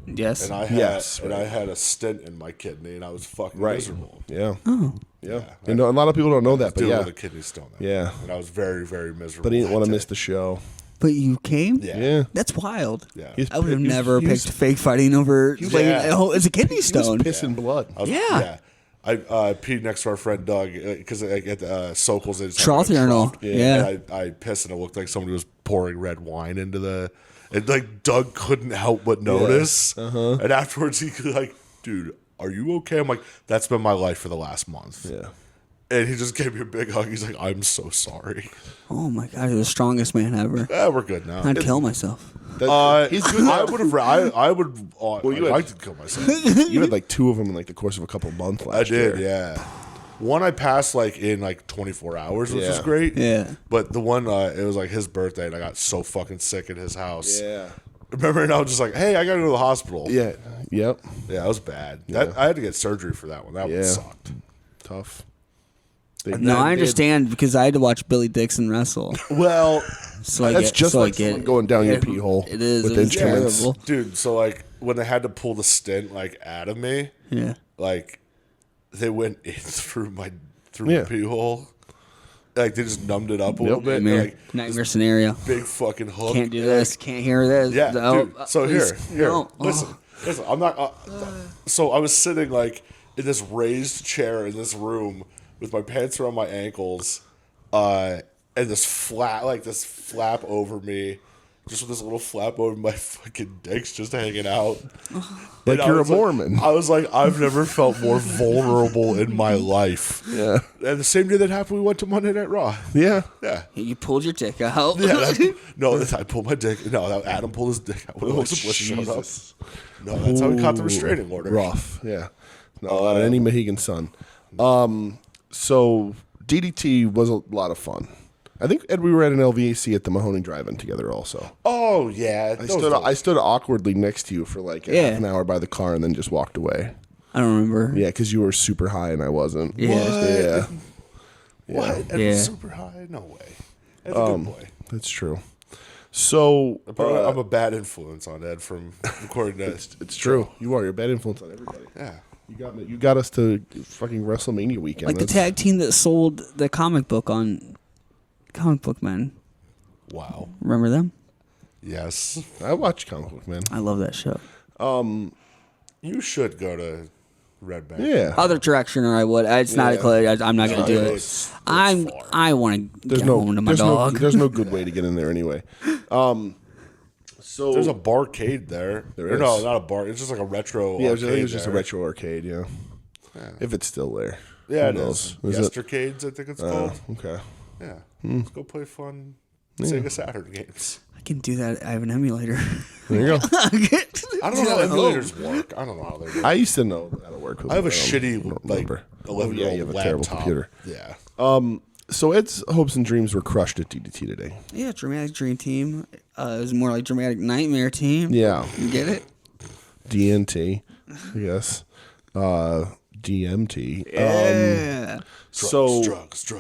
Yes. and I had Yes, I had a stent in my kidney, and I was fucking right. miserable. Yeah. Oh. Yeah. You know, a lot of people don't know that, but Dealing yeah. with a kidney stone. Yeah. and I was very very miserable. But he didn't that want to day. miss the show. But you came? Yeah. Yeah. That's wild. Yeah. He's- I would have he's- never he's- picked fake fighting over like, Yeah. oh, it's a kidney He was stone. pissing blood. I was, Yeah. I peed next to our friend Doug because I get Sokol's in Trough urinal. Yeah. And I pissed and it looked like somebody was pouring red wine into the. And like Doug couldn't help but notice. And afterwards he like, dude, are you okay? I'm like, that's been my life for the last month. Yeah. And he just gave me a big hug. He's like, I'm so sorry. Oh my god, you're the strongest man ever. We're good now. I'd kill myself. He's good. I would have. I would. you I'd had- like to kill myself. You had like two of them in like the course of a couple months I last did, year. yeah. One I passed like in like 24 hours, which was Yeah. great. Yeah. But the one, it was like his birthday, and I got so fucking sick at his house. Yeah. Remember, and I was just like, "Hey, I gotta go to the hospital." Yeah. Yep. Yeah, it was bad. Yeah. I had to get surgery for that one. That Yeah. one sucked. Tough. No, I understand because I had to watch Billy Dixon wrestle. Well, So I That's get, just so like I get someone it. going down your It- pee hole It is. with It was instruments. terrible. dude. So like when they had to pull the stent like out of me, Yeah. like they went in through my Yeah. pee hole. Like they just numbed it up a little bit. Nightmare, Like nightmare scenario. big fucking hook. Can't do this. Can't hear this. Yeah, No, dude. So please. here, No. listen. I'm not. So I was sitting like in this raised chair in this room with my pants around my ankles, and this flap over me, just with this little flap over my fucking dick's just hanging out. Like And I you're a was like- Mormon. I was like, I've never felt more vulnerable in my life. Yeah. And the same day that happened, we went to Monday Night Raw. Yeah. Yeah. You pulled your dick out. Yeah, no, I pulled my dick. No, Adam pulled his dick out when Alexa Bliss showed up. Jesus. No, that's how we caught the restraining order. Rough. Yeah. No, not any Mohegan Sun. So DDT was a lot of fun. I think Ed, we were at an LVAC at the Mahoney Drive-In together also. Oh yeah, I stood awkwardly next to you for like half an hour by the car and then just walked away. I don't remember. Yeah, because you were super high and I wasn't. Yeah. Yeah. What? Ed Yeah. was super high? No way. Ed's a good boy. That's true. So I'm a bad influence on Ed from recording that. it's true. You are. You're a bad influence on everybody. Yeah. You got us to fucking WrestleMania weekend. Like the That's- tag team that sold the comic book on Comic Book Man. Wow. Remember them? Yes. I watched Comic Book Man. I love that show. You should go to Red Bank. Yeah. Other direction, or I would. It's not a clue. I'm not going to do it. It's I want to get home to my dog. There's no good way to get in there anyway. So There's a barcade there. There Or is. No, not a bar. It's just like a retro. yeah, I think arcade it was just a there. retro arcade. Yeah, if it's still there. Yeah, Who it knows? is. Is it? Yestercades, I think it's called. Okay. Yeah, let's go play fun Sega Saturn games. I can do that. I have an emulator. There you go. I don't know how emulators work. I don't know how they work. I used to know how to work with I have a them. shitty don't like remember. 11-year-old yeah, you have a laptop. terrible computer. Yeah. So Ed's hopes and dreams were crushed at DDT today. Yeah, Dramatic Dream Team. It was more like Dramatic Nightmare Team. Yeah. You get it? DNT, I guess. DMT. Yeah. So drugs.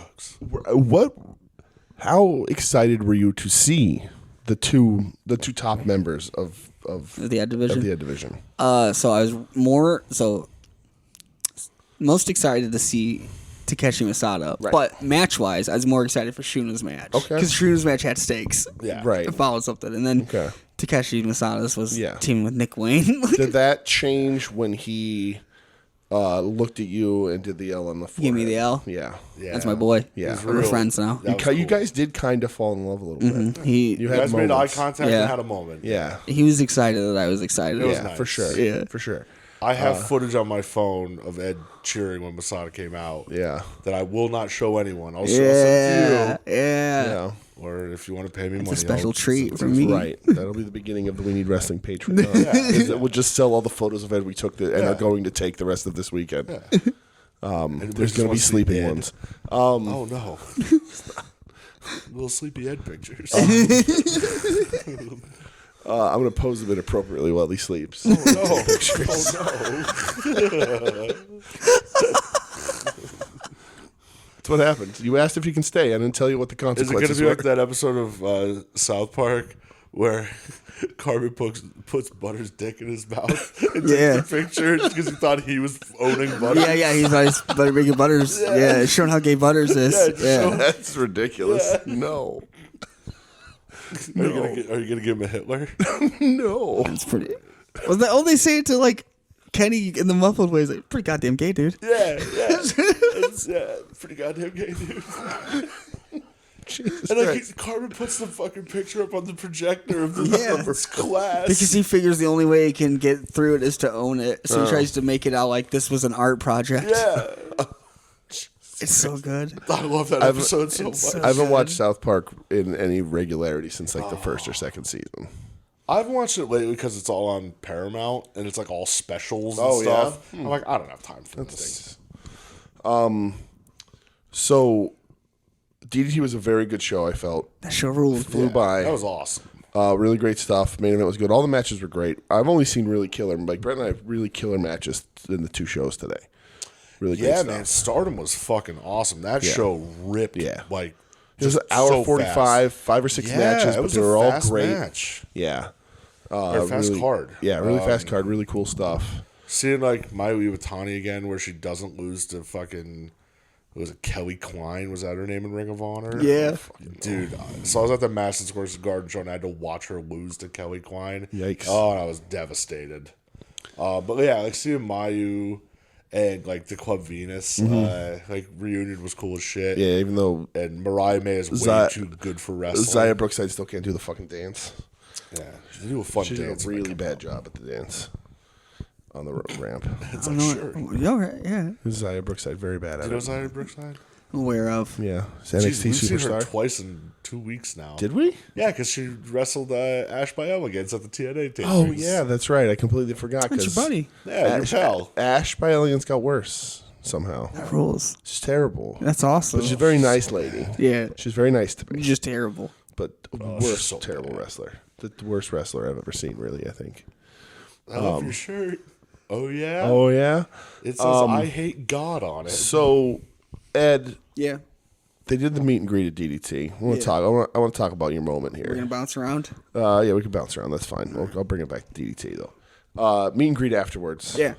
how excited were you to see the two top members of The Ed Division. of the Ed Division? So I was most excited to see Takeshi Masada. Right. But match-wise, I was more excited for Shuna's match. Okay. Because Shuna's match had stakes. Yeah. Right. It followed something. And then Okay. Takeshi Masada's was Yeah. teaming with Nick Wayne. Did that change when he looked at you and did the L on the forehead? Give me the L. Yeah. Yeah. That's my boy. Yeah. He's We're real. friends now. That was You cool. guys did kind of fall in love a little bit. He You You had guys made eye moments. contact Yeah. and had a moment. Yeah. he was excited that I was excited. It was Yeah, nice. for sure. Yeah. For sure. I have footage on my phone of Ed cheering when Masada came out. Yeah. That I will not show anyone. I'll Yeah. send it to Yeah. Yeah. you. Or if you want to pay me money. It's a special I'll treat send for it to you. me. Right. That'll be the beginning of the We Need Wrestling Patreon. We'll just sell all the photos of Ed we took and are going to take the rest of this weekend. And There's going to be sleeping ones. Oh no. Little sleepy Ed pictures. I'm going to pose them inappropriately while he sleeps. Oh no. That's what happens. You asked if you can stay. I didn't tell you what the Is it going to consequences be were. like that episode of South Park where Carmen puts Butter's dick in his mouth and Yeah. takes a picture because he thought he was owning Butter? Yeah, he's always Butter making Butters. Yeah, showing how gay Butters is. Yeah. That's ridiculous. No. Are you gonna give him a Hitler? No. It's pretty. Was that all they say it to like Kenny in the muffled way? He's like, pretty goddamn gay, dude. Yeah. It's pretty goddamn gay, dude. Jesus And like Christ. Carmen puts the fucking picture up on the projector of the Yeah. of his class. Because he figures the only way he can get through it is to own it. So he tries to make it out like this was an art project. yeah, It's so good. I love that episode so much. so- I haven't watched South Park in any regularity since like the first or second season. I haven't watched it lately because it's all on Paramount and it's like all specials and Oh, yeah? stuff. I'm like, I don't have time for these things. So DDT was a very good show, I felt. That show ruled. Flew by. That was awesome. Really great stuff. Main event was good. All the matches were great. I've only seen really killer, like Brett and I have really killer matches in the two shows today. Really great Yeah, stuff. man, Stardom was fucking awesome. That show ripped. Yeah. Like It was just an hour so 45, fast. 5 or 6 Yeah, matches, it but was they a were all fast great. match. Yeah. Or fast really, card. Yeah, really fast card, really cool stuff. Seeing like Maya Weekend again, where she doesn't lose to fucking, was it Kelly Klein? Was that her name in Ring of Honor? Yeah. Dude, so I was at the Madison Square Garden show and I had to watch her lose to Kelly Klein. Yikes. Oh, and I was devastated. But yeah, like seeing Mayu and like the Club Venus, like reunion was cool as shit. Yeah, even though And Mariah May is way Zia- too good for wrestling. Zaya Brookside still can't do the fucking dance. Yeah, she do a fun She dance. did a really bad job at the dance on the ramp. It's like, sure. Yeah, right, yeah. Zaya Brookside very bad at You know it. Zia Brookside? Aware of. Yeah, it's Jeez, NXT we've seen her superstar. twice in 2 weeks now. Did we? Yeah, because she wrestled Ash by Elegance at the TNA tapings. Oh yeah, that's right. I completely forgot. That's your 'cause buddy. Yeah, your pal. Ash by Elegance got worse somehow. That rules. She's terrible. That's awesome. But she's a very nice lady. Yeah. She's very nice to me. Just terrible. But she's worst so terrible bad. wrestler. The worst wrestler I've ever seen, really, I think. I love your shirt. Oh, yeah? Oh yeah? It says, I hate God on it. So Ed, Yeah. they did the meet and greet at DDT. I want to talk I want to talk about your moment We're going here. to bounce around. Yeah, we can bounce around. That's fine. I'll bring it back to DDT though. Meet and greet afterwards. Yeah.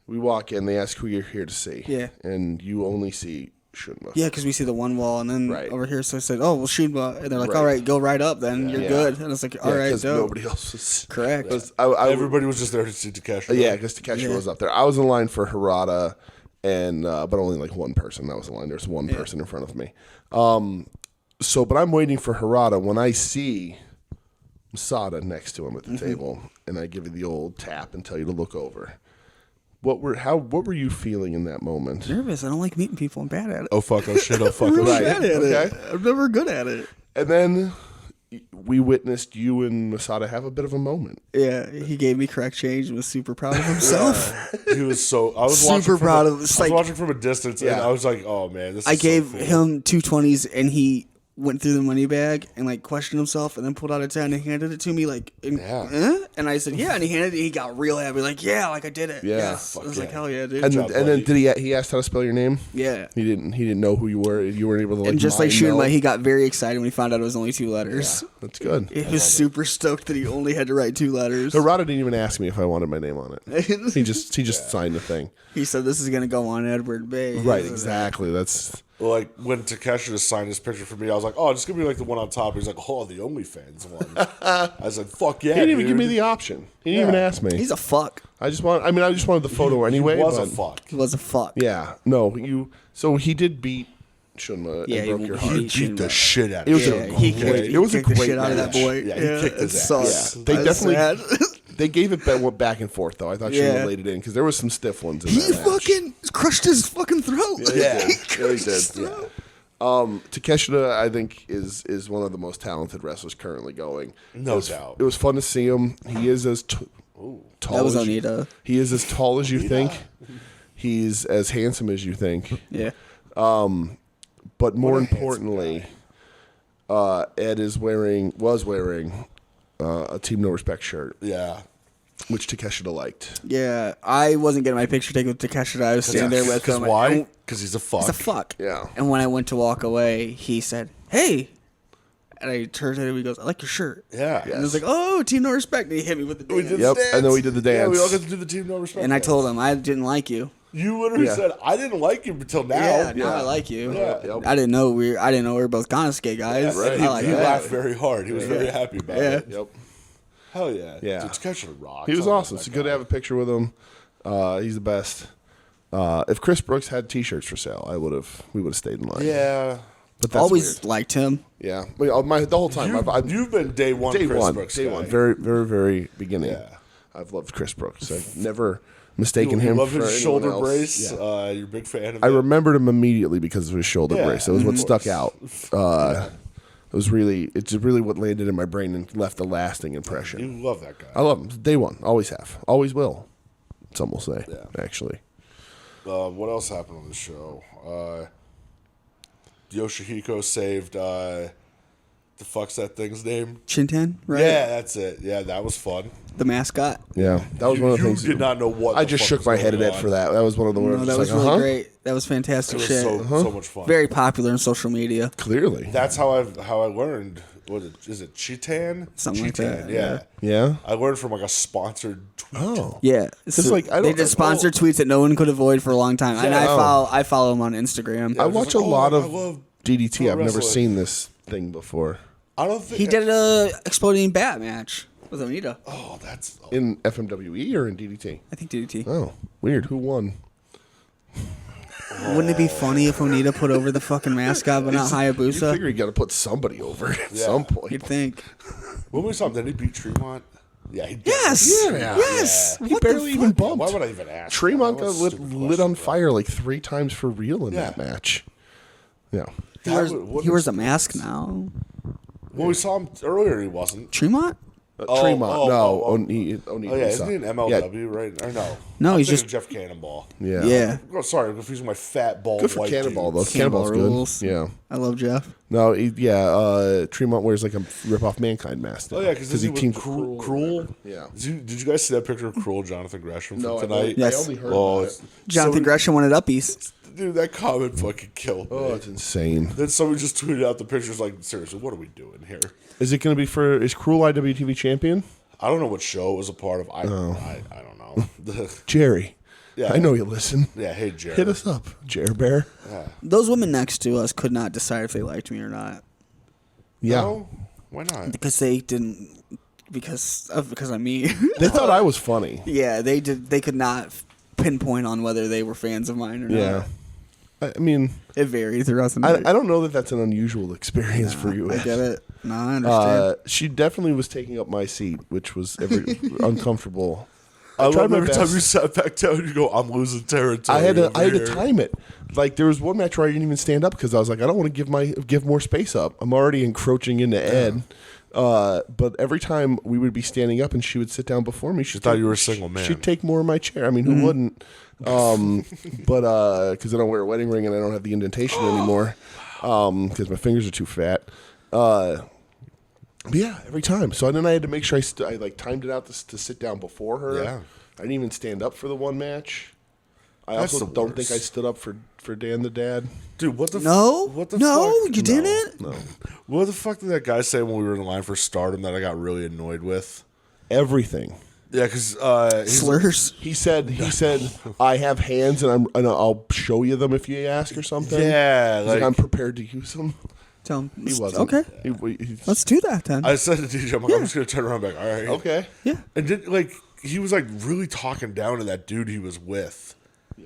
We walk in, they ask who you're here to see. Yeah. And you only see Shunma. Yeah, because we see the one wall, and then Right. over here, so I said, oh, well, Shunba. And they're like, Right. all right, go right up, then. You're Yeah. good. And it's like, all right, because dope. nobody else was Correct. 'cause Everybody was just there to see Takeshi. Yeah, because Takeshi Yeah. was up there. I was in line for Harada, and but only like one person that was in line. There's one person in front of me. But I'm waiting for Harada. When I see Masada next to him at the table, and I give you the old tap and tell you to look over. What were you feeling in that moment? Nervous. I don't like meeting people. I'm bad at it. Oh fuck! Oh shit! Oh fuck! Oh Right. shit! Bad at Okay. it. I'm never good at it. And then we witnessed you and Masada have a bit of a moment. Yeah, he gave me correct change and was super proud of himself. He was so. I was Super watching from proud a- of- I was it's like- watching from a distance, and Yeah. I was like, "Oh man, this." Is I gave so cool. him 220s and he went through the money bag and like questioned himself and then pulled out a 10 and handed it to me like, Yeah. and I said, yeah, and he handed it. He got real happy, like, yeah, like I did it. Yeah. Yes. I Fuck was like, yeah. hell yeah, dude. And job, then buddy. did he asked how to spell your name? Yeah. He didn't know who you were. You weren't able to like And just like mind shooting meld? light, he got very excited when he found out it was only 2 letters. That's good. He was super stoked that he only had to write 2 letters. Harada didn't even ask me if I wanted my name on it. He just signed the thing. He said, this is going to go on Edward Bay. Right, exactly. That's Like when Takeshi just signed his picture for me, I was like, "Oh, just give me like the one on top." He's like, "Oh, the OnlyFans one." I said, "Fuck yeah!" he didn't even dude. give me the option. He didn't even ask me. He's a fuck. I just wanted the photo anyway. He was but a fuck. He was a fuck. Yeah. No, so he did beat Shunma Yeah, and he- broke your he heart. beat Beat the Shunma. shit out It of was him. a he great- kicked, it was a kicked the great shit out of that match. boy. Yeah, he kicked his it ass. sucked. They I was definitely sad. they gave it back and forth though. I thought Yeah. Shunma laid it in because there was some stiff ones in He that match. fucking crushed his fucking throat. Yeah. He Yeah, he crushed did. his throat. Takeshita, I think, is one of the most talented wrestlers currently going. No doubt. It was fun to see him. He is as tall. That was as you- Onita. He is as tall as you think. He's as handsome as you think. Yeah. But more What a handsome importantly, Ed was wearing a Team No Respect shirt, Yeah. which Takeshita liked. Yeah. I wasn't getting my picture taken with Takeshi. I was standing there with him. why? And- Because he's a fuck. He's a fuck. Yeah. And when I went to walk away, he said, "Hey." And I turned to him. He goes, "I like your shirt." Yeah. And I was like, "Oh, Team No Respect." And he hit me with the We dance. did Yep, the dance. and then we did the Yeah, we all dance. got to do the Team No Respect. And I dance. told him I didn't like you. You literally Yeah. said, "I didn't like you until now." Yeah, now I like you. Yeah. Yep. I didn't know we were both Konosuke guys. Right. I He, like he that. laughed very hard. He was very happy about Yeah. it. Yep. Hell yeah. Yeah. Dude, Takeshi rocks. He was I love awesome. that It's good to guy. have a picture with him. He's the best. If Chris Brooks had T-shirts for sale, we would have stayed in line. Yeah. but that's Always weird. liked him. Yeah, the whole time. You've been day one day Chris one, Brooks day guy. one, very, very, very beginning. Yeah. I've loved Chris Brooks. I've never mistaken You him love for his anyone shoulder else. brace. Yeah. You're a big fan of I it. remembered him immediately because of his shoulder Yeah, brace. That was what of stuck course. out. It's really what landed in my brain and left a lasting impression. You love that guy. I love him. Day one, always have, always will. Some will say, Yeah. actually. What else happened on the show? Yoshihiko saved the fuck's that thing's name? Shintan, right? Yeah, that's it. Yeah, that was fun. The mascot. Yeah, that was one of the You things. did not know what. I the just fuck shook was my head at going it on. for that. That was one of the No, ones. that was like, really uh-huh. great. That was fantastic It was shit. so much fun. Very popular on social media. Clearly, That's how I learned. What is it? Chitan? Something like that, Yeah. yeah. I learned from like a sponsored tweet. Oh, Yeah, Just like, I don't- they did sponsored tweets that no one could avoid for a long time, and Yeah. I follow him on Instagram. I was watch like, a lot I of love DDT. pro I've never wrestling. seen this thing before I don't think He did a exploding bat match with Onita. Oh, that's in FMWE or in DDT. I think DDT. Oh, weird. Who won? Wouldn't it be funny if Onita put over the fucking mascot but not You Hayabusa? figure you got to put somebody over at Yeah. some point. You'd think. when we saw him. Did he beat Tremont? Yeah, he did. Yes. Yeah. Yes. He What barely the even fuck? bumped. Why would I even ask? Tremont That got was a lit, stupid lit on question, fire like 3 times for real in Yeah. that match. Yeah. He That wears, would- what he wears is- a mask now. When we saw him earlier, he wasn't. Tremont? Tremont. No. Oh, yeah, isn't he an Yeah. MLW, right? Or no? No, I'm he's thinking just- Jeff Cannonball. Yeah. Yeah. Oh, sorry, I'm confusing my fat, bald, Good for white Cannonball, though. dude. Cannonball's Cannonball good. rules. Yeah. I love Jeff. No, Tremont wears like a rip-off Mankind mask. Oh, yeah, because he teams teamed with Cruel. Yeah. Did you guys see that picture of Cruel Jonathan Gresham No, from I tonight? Yes. only heard Oh, about it. Jonathan somebody- Gresham wanted uppies. Dude, that comment fucking killed me. Oh, it's insane. Then somebody just tweeted out the pictures like, seriously, what are we doing here? Is it going to be is Cruel IWTV champion? I don't know what show it was a part of. I don't know. Jerry. Yeah. I know you listen. Yeah, hey, Jared. Hit us up, Jer Bear. Those women next to us could not decide if they liked me or not Yeah. No? Why not? because they didn't because I'm me. They thought I was funny. Yeah, they did. They could not pinpoint on whether they were fans of mine or not. Yeah. I mean, It varied throughout the night. I don't know that that's an unusual experience for you. I get it. No, I understand. She definitely was taking up my seat, which was uncomfortable. I love tried my every time best. you sat back down, you go, I'm losing territory. I had over to here." time it. Like there was one match where I didn't even stand up because I was like, I don't want to give more space up. I'm already encroaching into Ed. But every time we would be standing up and she would sit down before me, she thought you were a single man. She'd take more of my chair. I mean, who wouldn't? But because I don't wear a wedding ring and I don't have the indentation anymore, because my fingers are too fat. But yeah, every time. So then I had to make sure I like timed it out to sit down before her. Yeah. I didn't even stand up for the one match. I That's also the don't worst. think I stood up for Dan the Dad. Dude, what the No? what the No, fuck? you didn't? No, What the fuck did that guy say when we were in line for Stardom that I got really annoyed with? everything. Yeah, because Slurs. He said, I have hands and I'll show you them if you ask or something. Yeah, He's like, like- I'm prepared to use them. Tell him. He wasn't. Okay. He's- Let's do that then. I said to DJ, I'm like, I'm just gonna turn around and be like, all right, okay. yeah. And did like he was like really talking down to that dude he was with.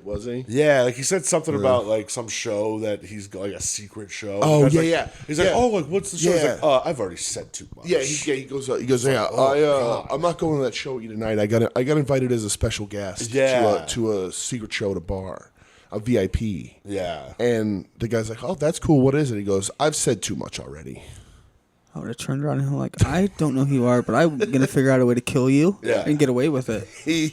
Was he? Yeah, like he said something about like some show that he's got, like a secret show. Oh, The guy's yeah, like- yeah. He's Yeah. like, oh, like what's the show? He's Yeah. like, I've already said too much. Yeah, he goes. Yeah, God. I'm not going to that show with you tonight. I got invited as a special guest. Yeah. to a secret show at a bar, a VIP. Yeah. And the guy's like, "Oh, that's cool. What is it?" He goes, "I've said too much already." I would have turned around and I'm like, I don't know who you are, but I'm gonna figure out a way to kill you Yeah. and get away with it. He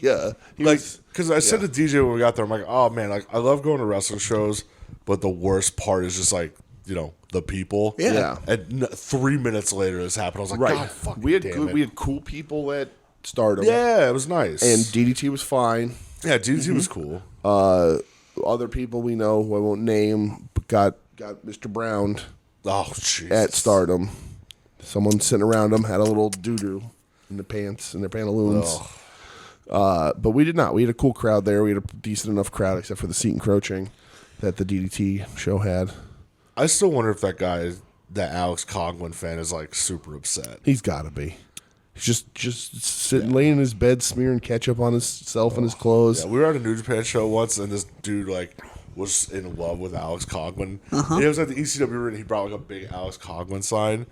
Like, because I said to DJ when we got there, I'm like, oh man, like I love going to wrestling shows, but the worst part is just like, the people. Yeah. And 3 minutes later, this happened. I was like, right. God, fucking We had damn it. we had cool people at Stardom. Yeah, it was nice. And DDT was fine. yeah, DDT was cool. Other people we know who I won't name got Mr. Brown Oh, jeez. at Stardom. Someone sitting around him had a little doo-doo in the pants, in their pantaloons. But we did not. We had a cool crowd there. We had a decent enough crowd, except for the seat encroaching that the DDT show had. I still wonder if that Alex Coughlin fan is like super upset. He's got to be. He's just sitting, laying in his bed, smearing ketchup on himself and his clothes. Yeah, we were at a New Japan show once, and this dude like was in love with Alex Coughlin. And it was at the ECW ring. He brought like a big Alex Coughlin sign,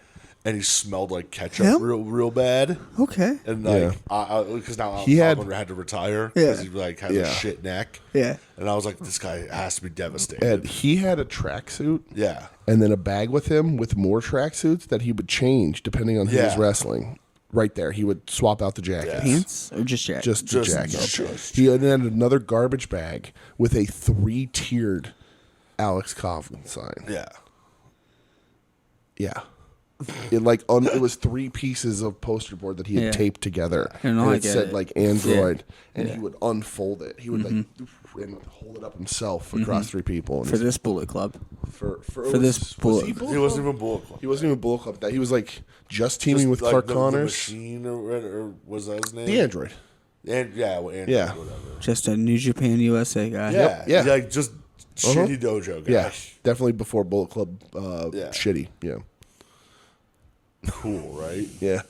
and he smelled like ketchup Him? real bad. Okay. And like, because now Alex He had- Coughlin had to retire because Yeah. he like has Yeah. a shit neck. Yeah. And I was like, this guy has to be devastated. And he had a tracksuit Yeah. and then a bag with him with more tracksuits that he would change depending on who was Yeah. wrestling. Right there, he would swap out the jacket. Pants or just jacket? Just the Just- jacket. just- He had another garbage bag with a 3-tiered Alex Coughlin sign. Yeah. Yeah. It was 3 pieces of poster board that he had Yeah. taped together. I know, and I it get said it. like Android, and he would unfold it. He would and hold it up himself across 3 people. And For this Bullet Club. for this Bullet. he Bullet He wasn't Club? even Bullet Club. He wasn't even Bullet Club. That he was like just teaming with Like Clark the Connors. Machine or was that his name? The Android. And Android, Yeah. whatever. Just a New Japan USA guy. Yeah, yeah. like just shitty dojo guy. Yeah, definitely before Bullet Club. Yeah. Shitty. Yeah, Cool, right? yeah.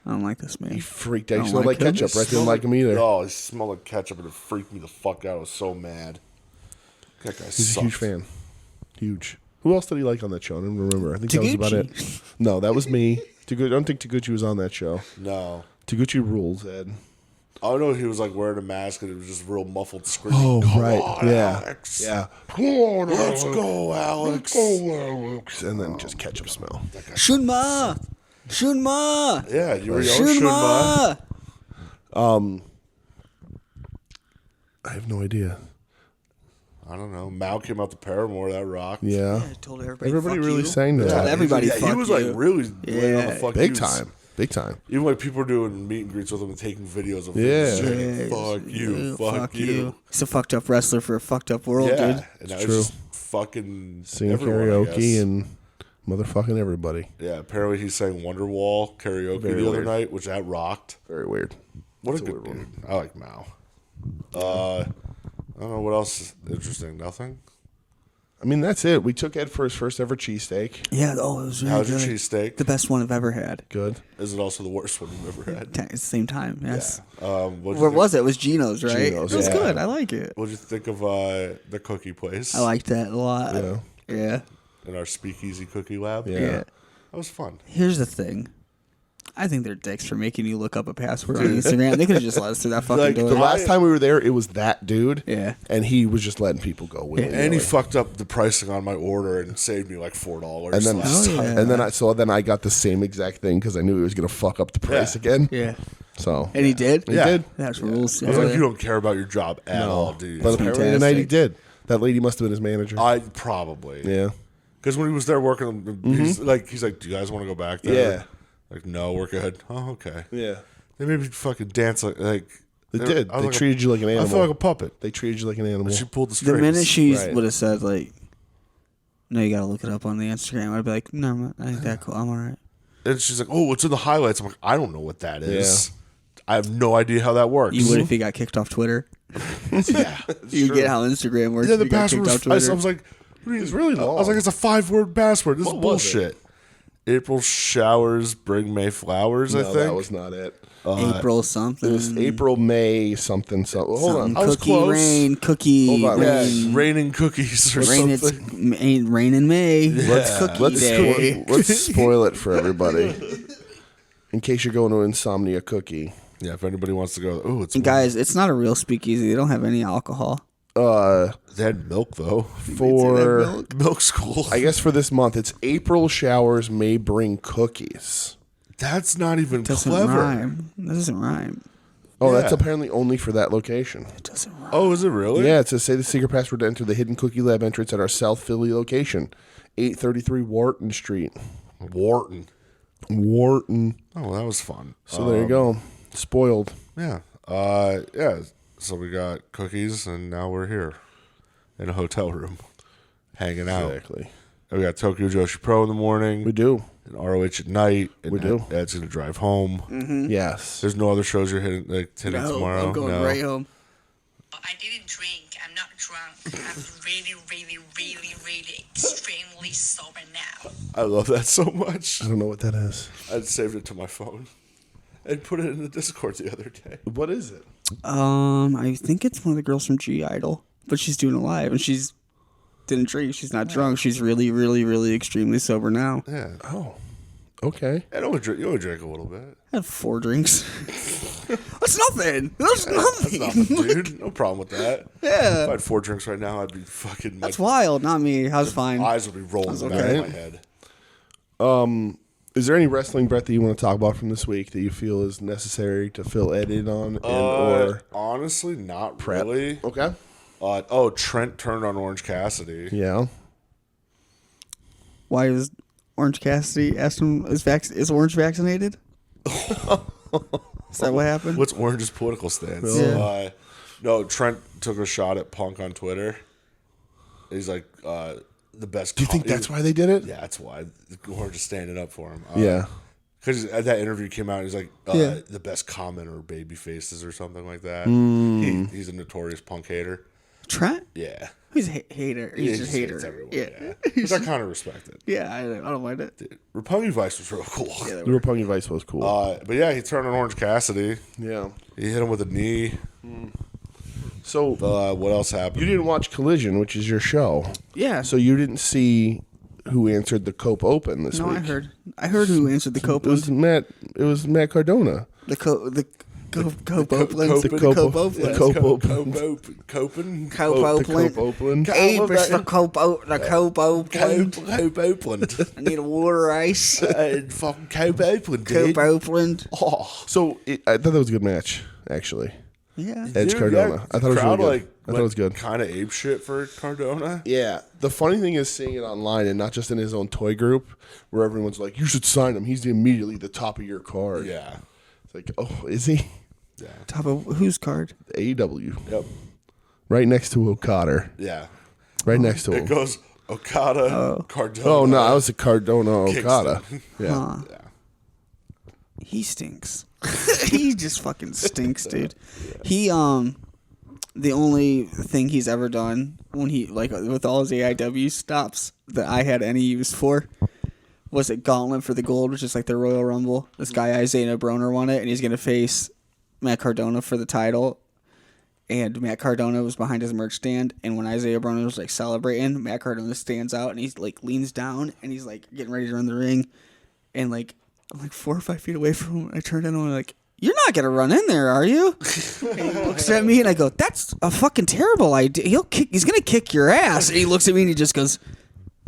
I don't like this man. He freaked out. I He don't smelled like like him. ketchup. Right, didn't like him either. Oh, he smelled like ketchup and it freaked me the fuck out. I was so mad. That guy He's sucks. a huge fan. Huge. Who else did he like on that show? I don't remember. I think that was about it. No, that was me. I don't think Taguchi was on that show. No. Taguchi rules, Ed. I know he was like wearing a mask and it was just real muffled screaming. Oh, Come right. on, Yeah. Alex. Yeah. Come on, Let's go, Alex. And then just ketchup smell. Shunma! Shunma! Yeah, you were yelling Shunma. Shunma! I have no idea. I don't know. Mao came out the Paramore. That rocked. Yeah. I told everybody. Everybody fuck really you. sang that. Told everybody. Yeah, he fuck was you. like really laying on the Yeah. fuck Big yous. time. Big time. Even like people were doing meet and greets with him and taking videos of him. Yeah. just saying, Yeah, fuck you, fuck you. He's a fucked up wrestler for a fucked up world, Yeah, dude. and now True. he's just fucking Singing everyone, I karaoke guess. and motherfucking everybody. Yeah, apparently he sang Wonderwall karaoke Very the other weird. night, which that rocked. Very weird. What a That's a good weird dude. I like Mao. I don't know what else is interesting. Nothing. I mean, that's it. We took Ed for his first ever cheesesteak. Yeah. Oh, it was really How's your good. cheesesteak? The best one I've ever had. Good. Is it also the worst one you've ever had? At the same time, yes. Where Was it? It was Gino's, right? Gino's, it was yeah. good. I like it. What'd you think of the cookie place? I liked that a lot. Yeah. Yeah. In our speakeasy cookie lab? Yeah. Yeah. That was fun. Here's the thing. I think they're dicks for making you look up a password on Instagram. They could have just let us through that fucking Like door. the last time we were there, it was that dude. Yeah. And he was just letting people go. And he fucked up the pricing on my order and saved me like $4. And then, last time. yeah. and then I got the same exact thing because I knew he was gonna fuck up the price again. Yeah. So And he did? he did. That's rules. I was like, you don't care about your job at all, do you? But apparently tonight he fantastic. did. That lady must have been his manager. I probably. Yeah. Because when he was there working, he's like, do you guys want to go back there? Yeah. Like, no, we're good. Oh, okay. Yeah. They made me fucking dance like They did. I was They like treated you like an I animal. felt like a puppet. They treated you like an animal. She pulled the The strings. minute she Right. would have said, like, no, you got to look it up on the Instagram, I'd be like, no, I ain't that cool. I'm all right. And she's like, oh, what's in the highlights? I'm like, I don't know what that is. I have no idea how that works. You would if you got kicked off Twitter. Yeah. You get how Instagram works. Yeah, if the you got password kicked was, off I Twitter. was like, what do you, It's really I was long. like, it's a 5-word password. This is What was it? bullshit. April showers bring May flowers, I No, think. that was not it. April something. It was April, May, something. Hold on. I was Cookie close. rain, cookie Hold on. Yeah, rain. raining cookies or Rain, something. it's ain't rain in May. It's cookie Let's day. let's spoil it for everybody. In case you're going to Insomnia Cookie. Yeah, if anybody wants to go, oh, it's And guys, it's not a real speakeasy. They don't have any alcohol. They had milk though. For Milk school. I guess for this month, it's April showers may bring cookies. That's not even Doesn't clever. rhyme. That doesn't rhyme. Oh, Yeah. that's apparently only for that location. It doesn't rhyme. Oh, is it really? Yeah, it says say the secret password to enter the hidden cookie lab entrance at our South Philly location, 833 Wharton Street. Wharton. Wharton. Oh, well, that was fun. So there you go. Spoiled. Yeah. Yeah. So we got cookies, and now we're here in a hotel room, hanging out. Exactly. And we got Tokyo Joshi Pro in the morning. We do. And ROH at night. And We do. Ed's gonna drive home. Yes. There's no other shows you're hitting tomorrow. I'm going no. right home. I didn't drink. I'm not drunk. I'm really, really, really, really extremely sober now. I love that so much. I don't know what that is. I saved it to my phone and put it in the Discord the other day. What is it? I think it's one of the girls from G Idol, but she's doing it live, and she's didn't drink. She's not drunk. She's really, really, really extremely sober now. Yeah. Oh. Okay. I don't drink. You only drink a little bit. I had 4 drinks. That's nothing. That's That's nothing. nothing, dude. No problem with that. If I Yeah, had 4 drinks right now, I'd be fucking. that's wild. Not me. I was fine. Eyes would be rolling back okay. in my head. Is there any wrestling, Brett, that you want to talk about from this week that you feel is necessary to fill Ed in on? Or Honestly, not prep? really. Okay. Trent turned on Orange Cassidy. Yeah. Why is Orange Cassidy asked him is Orange vaccinated? Is that what happened? What's Orange's political stance? Yeah. No, Trent took a shot at Punk on Twitter. He's like, the best. Do you think that's why they did it? Yeah, that's why Orange is standing up for him. Yeah. Because at that interview came out, he's like, Yeah. the best commenter baby faces or something like that. Mm. He's a notorious Punk hater. Trent? Yeah. He's a hater. He's just a hates hater. everyone, Yeah. Which I kind of respect it. Yeah, I don't mind it. Dude, Roppongi Vice was real cool. The Roppongi Vice was cool. But yeah, he turned on Orange Cassidy. yeah. He hit him with a knee. So What else happened? you didn't watch Collision, which is your show. Yeah. So you didn't see who answered the Cope Open this No, week. I heard who answered the It was Copeland. Matt Cardona. The Copeland. The The Cope Copeland. Open. Copen. The Cope Open. Hey, Mr. the Cope Oakland. Cope Oakland. I need a water ice. Fucking Cope Oakland, Cope dude. Oakland. Oh. So I thought that was a good match, actually. Yeah. Edge Cardona. I thought it was really good. I thought it was good. Kind of ape shit for Cardona. Yeah. The funny thing is seeing it online and not just in his own toy group where everyone's like, you should sign him. He's immediately the top of your card. Yeah. It's like, oh, is he? Yeah. Top of whose card? AEW. Yep. Right next to Okada. Yeah. Right next to It him. goes Okada, Cardona. Oh, no. I was a Cardona Kingston. Okada. Yeah. Huh. Yeah. He stinks. He just fucking stinks, dude. He the only thing he's ever done when he like with all his AIW stops that I had any use for was at Gauntlet for the Gold, which is like the Royal Rumble. This guy Isaiah Broner won it, and he's gonna face Matt Cardona for the title. And Matt Cardona was behind his merch stand, and when Isaiah Broner was like celebrating, Matt Cardona stands out and he's like leans down and he's like getting ready to run the ring, and like I'm like 4 or 5 feet away from him. I turned in and I'm like, "You're not gonna run in there, are you?" And he looks at me and I go, "That's a fucking terrible idea. He's gonna kick your ass." And he looks at me and he just goes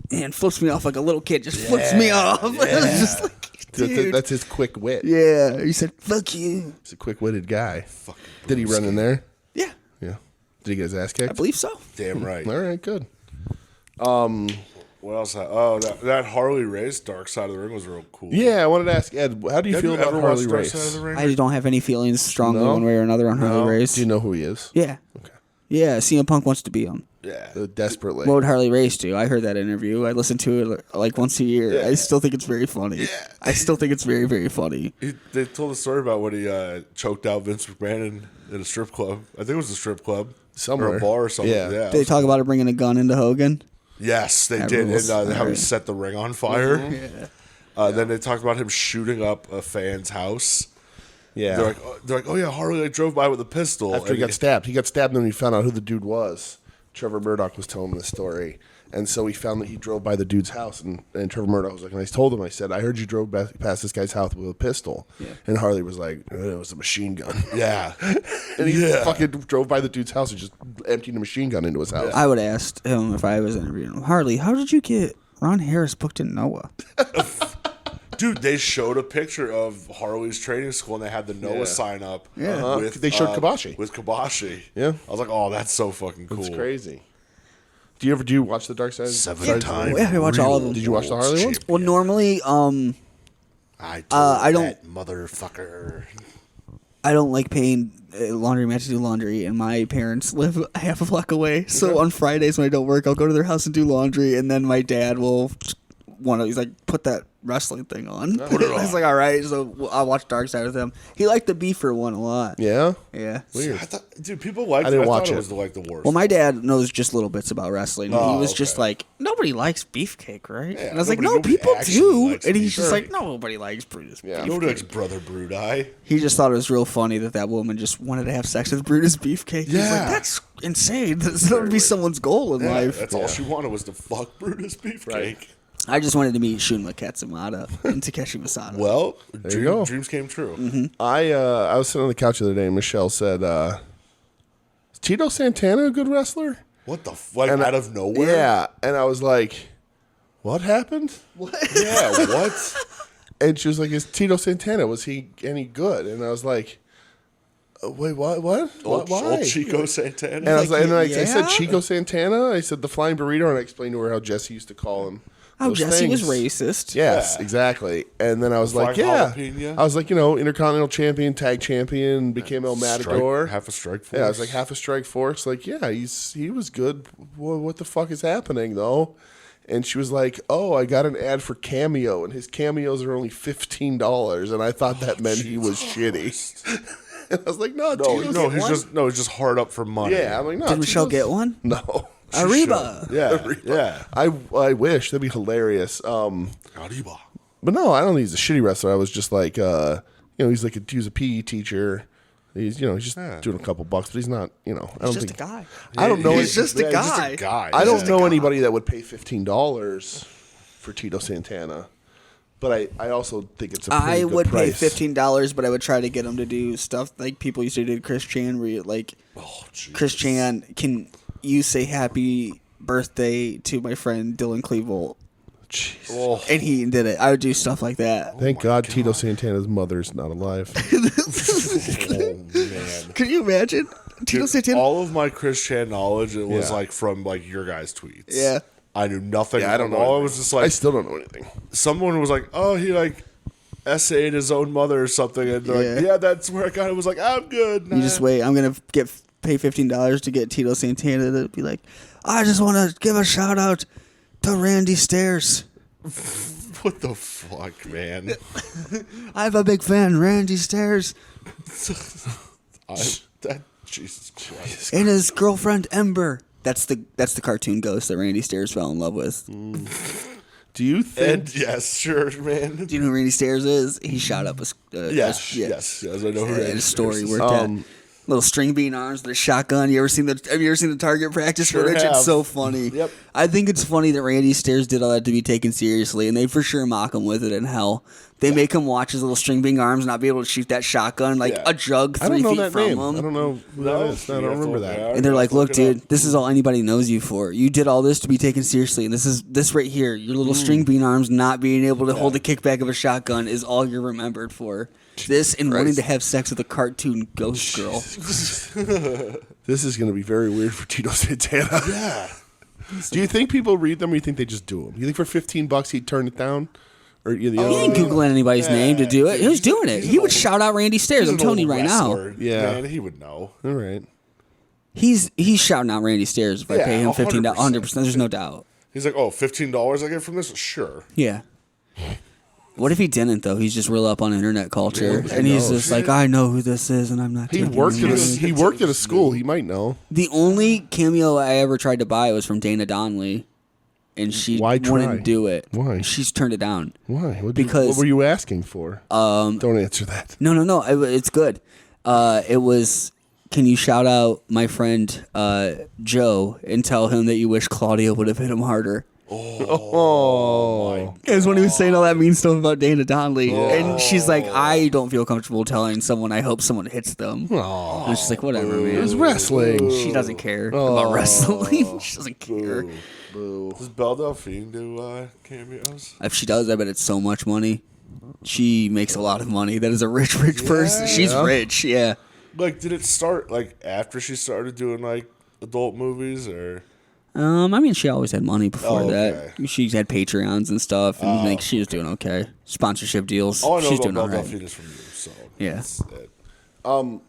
and flips me off like a little kid. Just flips me off. It's just like, dude. That's his quick wit. Yeah, he said, "Fuck you." He's a quick-witted guy. Did he run in there? Yeah, Yeah. Did he get his ass kicked? I believe so. Damn right. All right, good. What else? That Harley Race Dark Side of the Ring was real cool. Yeah, I wanted to ask Ed, how do you Have feel you about ever Harley watched Dark Race? Side of the Ring? I don't have any feelings strongly No? one way or another on Harley Race. Do you know who he is? Yeah. Okay. Yeah, CM Punk wants to be him. Yeah. Desperately. What would Harley Race do? I heard that interview. I listen to it like once a year. Yeah. I still think it's very funny. Yeah. I still think it's very, very funny. They told a story about when he choked out Vince McMahon in a strip club. I think it was a strip club. Somewhere. Or a bar or something. Yeah. Yeah. They talk about it bringing a gun into Hogan. Yes, they That did. rules. And how he Alright. set the ring on fire. Yeah. Then they talked about him shooting up a fan's house. Yeah. They're like, oh yeah, Harley like, drove by with a pistol. After he got stabbed. He got stabbed and then he found out who the dude was. Trevor Murdoch was telling him the story. And so he found that he drove by the dude's house. And Trevor Murdoch was like, and I told him, I said, I heard you drove past this guy's house with a pistol. Yeah. And Harley was like, it was a machine gun. Yeah. And he fucking drove by the dude's house and just emptied a machine gun into his house. I would have asked him if I was interviewing him. Harley, how did you get Ron Harris booked in Noah? Dude, they showed a picture of Harley's training school and they had the Noah Yeah. sign up. Yeah. With, They showed Kibashi. With Kibashi. Yeah. I was like, oh, that's so fucking cool. It's crazy. Do you watch the Dark Side? Seven-time. Yeah, I watch all of them. Did you watch the Harley one? Well, normally, I told I don't- that motherfucker. I don't like paying laundromat to do laundry, and my parents live a half a block away. So on Fridays when I don't work, I'll go to their house and do laundry, and then my dad will he's like, put that wrestling thing on. Put it I was on. like, all right. So I watched Dark Side with him. He liked the Beefer one a lot. Yeah. Yeah. Weird. I thought, dude, people liked I didn't it. watch thought it. was like the worst. Well, my dad knows just little bits about wrestling. Oh, He was just okay. like, nobody likes beefcake, right? Yeah, and I was like, nobody- no, people nobody actually do. likes And he's just beefcake. like, no, nobody likes Brutus. Yeah. Beefcake. Nobody likes Brother Brudeye. He just thought it was real funny that woman just wanted to have sex with Brutus Beefcake. He's like, Yeah. that's insane. That would be someone's goal in Yeah, life. that's all she wanted was to fuck Brutus Beefcake. Right. I just wanted to meet Shunma Katsumata and Takeshi Masada. Well, you go. dreams came true. Mm-hmm. I was sitting on the couch the other day and Michelle said, is Tito Santana a good wrestler? What the like out of nowhere? Yeah. And I was like, what happened? Yeah, what? And she was like, is Tito Santana, was he any good? And I was like, wait, what? Why? Old Chico Santana. And I was like, and then I said yeah? Chico Santana. I said the flying burrito, and I explained to her how Jesse used to call him. How those Jesse was things. racist. Yes, Yeah. exactly. And then I was like, Flying yeah. jalapeno? I was like, Intercontinental Champion, Tag Champion, became El Matador. Half a strike force. Yeah, I was like half a strike force. Like, yeah, he was good. What the fuck is happening though? And she was like, "Oh, I got an ad for Cameo, and his cameos are only $15." And I thought that meant he was shitty. And I was like, "No, he's just hard up for money. yeah." I'm like, "No." Did Michelle Tito's- get one? No. Arriba. Yeah, yeah. I wish that'd be hilarious. Arriba. But no, I don't think he's a shitty wrestler. I was just like, he's like he was a PE teacher. He's just doing a couple bucks, but he's not. I don't He's just think a guy. I don't know. He's just a He's just guy. a guy. I He's don't just a know guy. anybody that would pay $15 for Tito Santana. But I also think it's a pretty I good would pay price. $15, but I would try to get him to do stuff like people used to do to Chris Chan, where Chris Chan, can you say happy birthday to my friend Dylan Cleveland? Jeez. Oh, And he did it. I would do stuff like that. Thank God Tito Santana's mother's not alive. man. Can you imagine? Tito Dude, Santana? all of my Chris Chan knowledge was Yeah. like from like your guys' tweets. Yeah. I knew nothing. Yeah, I don't know. All I anything. was just I like, still don't know anything. someone was like, oh, he like essayed his own mother or something, and they're Yeah. like, yeah, that's where I got it. Was like, I'm good. You just wait. I'm going to pay $15 to get Tito Santana to be like, I just want to give a shout out to Randy Stairs. What the fuck, man? I'm a big fan, Randy Stairs. that Jesus Christ. And his girlfriend Ember. That's the cartoon ghost that Randy Stairs fell in love with. Do you think? And yes, sure, man. Do you know who Randy Stairs is? He shot up a Yes, I know who that a is. story where that little string bean arms with a shotgun. Have you ever seen the target practice Sure footage? have. It's so funny. Yep. I think it's funny that Randy Stairs did all that to be taken seriously, and they for sure mock him with it in hell. They make him watch his little string bean arms not be able to shoot that shotgun like a jug I don't 3 know feet that from name. him. I don't know who that is. I don't remember that. And they're like, "Look, dude, this is all anybody knows you for. You did all this to be taken seriously, and this right here, your little string bean arms not being able to hold the kickback of a shotgun is all you're remembered for. This and wanting to have sex with a cartoon ghost girl." This is going to be very weird for Tito Santana. Yeah. Do you think people read them, or you think they just do them? You think for $15 he'd turn it down, or He ain't googling anybody's name to do it. He was doing it. He would shout out Randy Stairs. I'm telling you right now. Yeah. Man, he would know. All right. He's shouting out Randy Stairs if I pay him $15. 100%. There's no doubt. He's like, oh, $15 I get from this? Sure. Yeah. What if he didn't though? He's just real up on internet culture, Yeah, and he's knows. just like, I know who this is, and I'm not. He taking worked it. at a school. He might know. The only cameo I ever tried to buy was from Dana Donnelly, and she Why try? wouldn't do it. Why? She's turned it down. Why? Because- what were you asking for? Don't answer that. No. It's good. It was. Can you shout out my friend Joe and tell him that you wish Claudia would have hit him harder? Oh. Because when he was saying all that mean stuff about Dana Donnelly, and she's like, I don't feel comfortable telling someone I hope someone hits them. Oh. And she's like, whatever, man. It was wrestling. She doesn't care about wrestling. She doesn't care. Does Belle Delphine do cameos? If she does, I bet it's so much money. She makes a lot of money. That is a rich person. She's rich, yeah. Like, did it start, like, after she started doing, like, adult movies, or... I mean, she always had money before okay. that. She's had Patreons and stuff, and like she was doing okay. Sponsorship deals. All I know She's about doing all Belle right. Delphine is from you, so... Yeah. That's it. And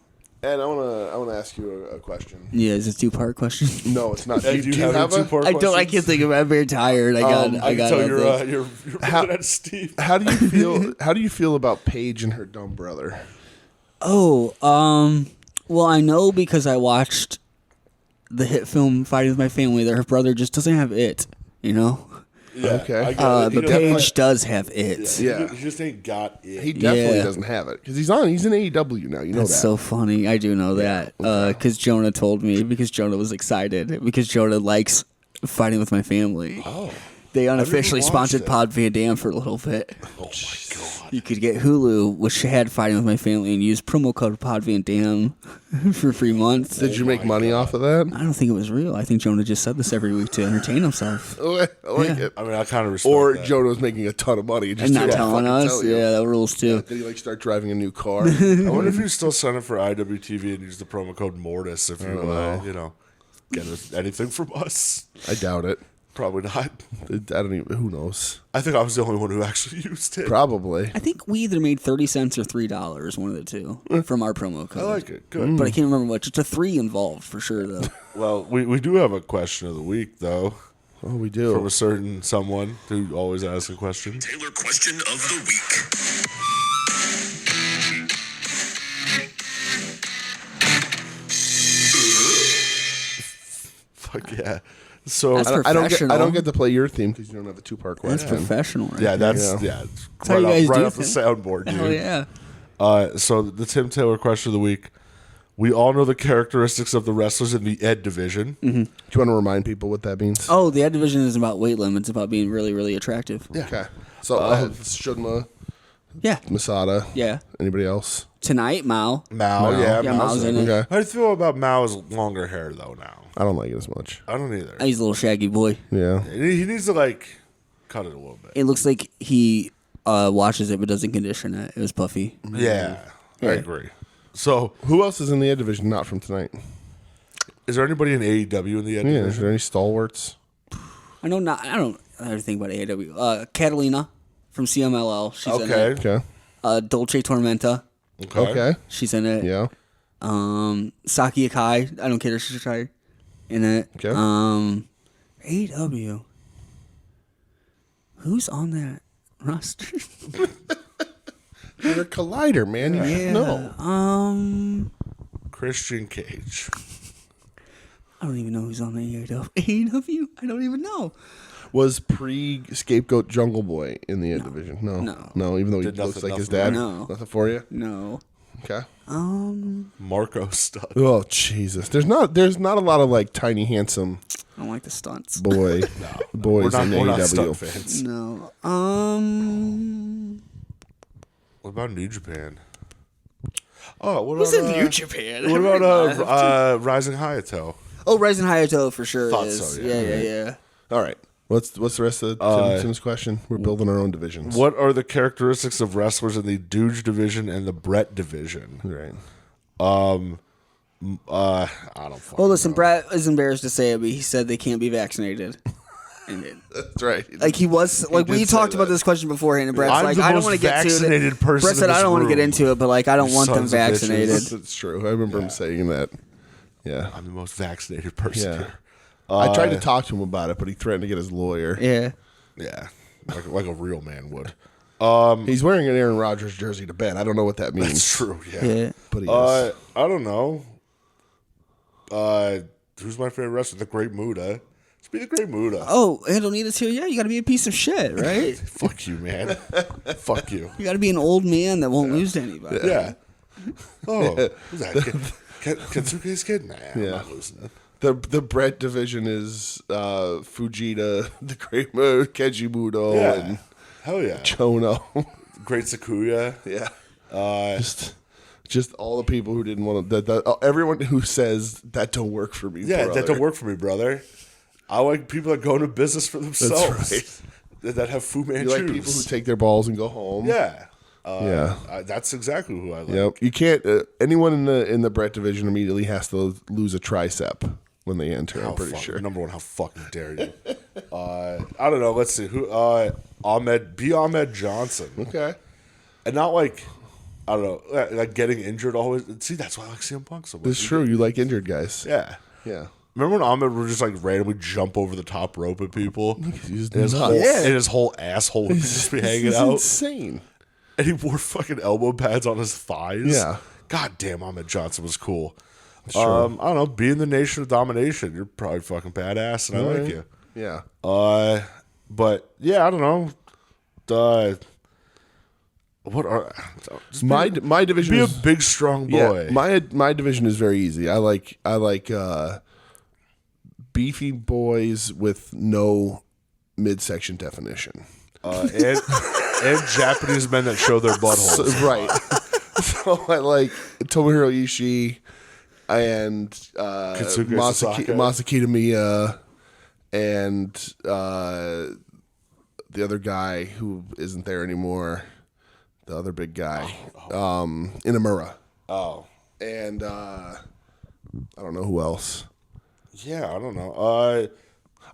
I wanna ask you a question. Yeah, is it a 2-part question? No, it's not. Do you have a two-part I don't. I can't think of it. I'm very tired. I I got. can tell nothing. you're looking at Steve. How do you feel? How do you feel about Paige and her dumb brother? Oh, well, I know because I watched the hit film Fighting with My Family that her brother just doesn't have it, you know? Yeah, Okay. I get it. He But doesn't- Paige does have it. Yeah. He just ain't got it. He definitely Yeah. doesn't have it because he's in AEW now. You know That's that. so funny. I do know that. Because Jonah told me, because Jonah was excited, because Jonah likes Fighting with My Family. Oh. They unofficially watched sponsored it. Pod Van Dam for a little bit. Oh, my God. You could get Hulu, which had Fighting with My Family, and use promo code Pod Van Dam for 3 months. Did you make money off of that? I don't think it was real. I think Jonah just said this every week to entertain himself. I like it. I mean, I kind of respect Or that. Jonah was making a ton of money And not telling fucking us. tell you. Yeah, that rules too. Did he like start driving a new car? I wonder if you still sign up for IWTV and use the promo code Mortis if you, get anything from us. I doubt it. Probably not. I don't even. Who knows? I think I was the only one who actually used it. Probably. I think we either made 30 cents or $3, one of the two, from our promo code. I like it. Good. But I can't remember which. It's a 3 involved for sure, though. Well, we do have a question of the week, though, Oh, we from do. a certain someone who always asks a question. Taylor question of the week. Fuck yeah. So, That's I don't get. I professional. don't get to play your theme because you don't have a 2-part That's question. professional, right? yeah, that's Yeah. it's how you right, guys off, right do off the things. soundboard, dude. Hell yeah. So the Tim Taylor question of the week. We all know the characteristics of the wrestlers in the Ed division. Do you want to remind people what that means? Oh, the Ed division isn't about weight limits. It's about being really, really attractive. Okay. So Shunma, Yeah. Masada. Yeah. Anybody else? Tonight, Mao. Mao, yeah, Yeah, Mao's in it. Okay. How do you feel about Mao's longer hair though? Now I don't like it as much. I don't either. He's a little shaggy boy. Yeah. He needs to cut it a little bit. It looks like he washes it but doesn't condition it. It was puffy. Yeah, I agree. So, Who else is in the Ed division not from tonight? is there anybody in AEW in the Ed Yeah. Is division? there any stalwarts? I don't ever think about AEW. Catalina from CMLL. She's in it. Okay. Okay. Dolce Tormenta. Okay. She's in it. Yeah. Saki Akai. I don't care if she's Akai in it. Okay. AEW. Who's on that roster? You're a collider, man. You should know. Christian Cage. I don't even know who's on the AEW. I don't even know. Was pre-scapegoat Jungle Boy in the division? No. Even though he Did looks nothing- like his nothing dad. No. Nothing for you. No. Okay. Marco Stunt. Oh Jesus! There's not a lot of like tiny handsome I don't like the stunts. boys We're in not stunt AEW. fans. No. What about New Japan? Oh, what Who's about in New Japan? What about Rising Hayato? Oh, Rising Hayato for sure. Thought is. so, Yeah. All right. What's the rest of Tim's question? We're building our own divisions. What are the characteristics of wrestlers in the Dooge division and the Brett division? Right. I don't fucking Well, listen, know. Brett is embarrassed to say it, but he said they can't be vaccinated. And That's right. like he was, like we did say talked about that. this question beforehand, and Brett's I'm like, the I don't most want to get to vaccinated it. person Brett said, in I this don't want to get room. into it, but like, I don't want them sons of bitches. vaccinated. That's true. I remember him saying that. Yeah. I'm the most vaccinated person Yeah. here. I tried to talk to him about it, but he threatened to get his lawyer. Yeah. Yeah, like a real man would. He's wearing an Aaron Rodgers jersey to bed. I don't know what that means. It's true. Yeah. Yeah. But he is. I don't know. Who's my favorite wrestler? The Great Muda. Let's be the Great Muda. Oh, Antonina's here. Yeah, you got to be a piece of shit, right? Fuck you, man. Fuck you. You got to be an old man that won't lose to anybody. Yeah. Oh, who's that? Kensuke's kid? Nah, I'm not losing it. The Brett division is Fujita, the Great Mood, Keiji Muto, Yeah. and Hell yeah. Chono. Great Sakuya. Yeah. Just all the people who didn't want to. Everyone who says that don't work for me. Yeah, brother. that don't work for me, brother. I like people that go into business for themselves. right. That have Fu Manchus. You like people who take their balls and go home. Yeah. Yeah. That's exactly who I like. Yep. You can't. Anyone in the Brett division immediately has to lose a tricep when they enter. I'm pretty sure. Number one, how fucking dare you? I don't know. Let's see who. Ahmed Johnson, Okay. and not like I don't know, like getting injured always. See, that's why I like CM Punk so much. It's true. You like injured guys. Yeah. Yeah. Remember when Ahmed would just like randomly jump over the top rope at people? He's And his nuts. whole, Yeah. and his whole asshole would just be hanging It's out. insane. And he wore fucking elbow pads on his thighs. Yeah. God damn, Ahmed Johnson was cool. I don't know. Being the nation of domination, you're probably fucking badass, and I like you. Yeah. But yeah, I don't know. What are just My division be a is big strong boy? Yeah, my division is very easy. I like beefy boys with no midsection definition. And Japanese men that show their buttholes. Right. So I like Tomohiro Ishii and Katsuki Sasaki. Masakita Miya and the other guy who isn't there anymore. The other big guy, Inamura. Oh, And I don't know who else. yeah, I don't know.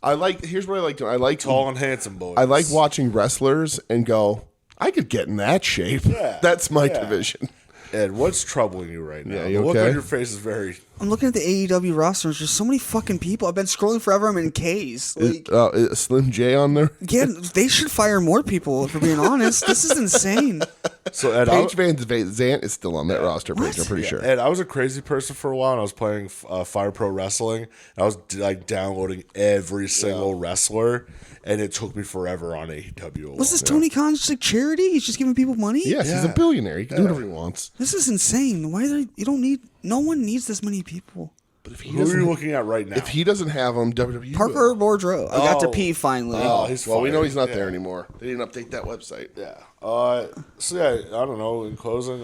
I like. Here's what I like doing. I like Tall and handsome boys. I like watching wrestlers and go, I could get in that shape. Yeah, That's my yeah. division. Ed, what's troubling you right now? Yeah, The you look okay? on your face is very. I'm looking at the AEW roster. There's just so many fucking people. I've been scrolling forever. I'm in K's. Like, Is Slim J on there? yeah, they should fire more people. For being honest, this is insane. So Ed, Paige Van Zant is still on that roster page, I'm pretty sure. Ed, I was a crazy person for a while, and I was playing Fire Pro Wrestling. And I was like downloading every single wrestler, and it took me forever on AEW. alone. Was this Tony Khan's just like charity? He's just giving people money? Yes, he's a Yeah. billionaire. He can do whatever he wants. This is insane. Why are there, you don't need, no one needs this many people. But if he Who are you doesn't, looking at right now? if he doesn't have them, WWE Parker will. Bordreau. I got to Oh. pee finally. Oh, he's Well, we know fired. he's not there Yeah. anymore. They didn't update that website. Yeah. So yeah, I don't know. In closing,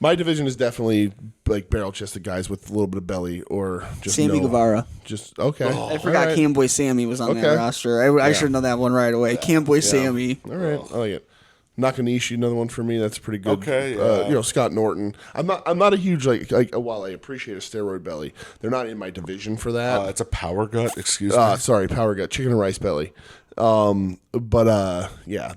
My division is definitely like barrel-chested guys with a little bit of belly or just Sammy no. Guevara. Just okay. I forgot All right. Camboy Sammy was on that Okay. roster. I should know that one right away. Camboy Sammy. All right, I like it. Nakanishi, another one for me. That's pretty good. Okay, yeah. Scott Norton. I'm not a huge like. While I appreciate a steroid belly, they're not in my division for that. it's a power gut. Excuse me. Sorry, power gut, chicken and rice belly. Yeah,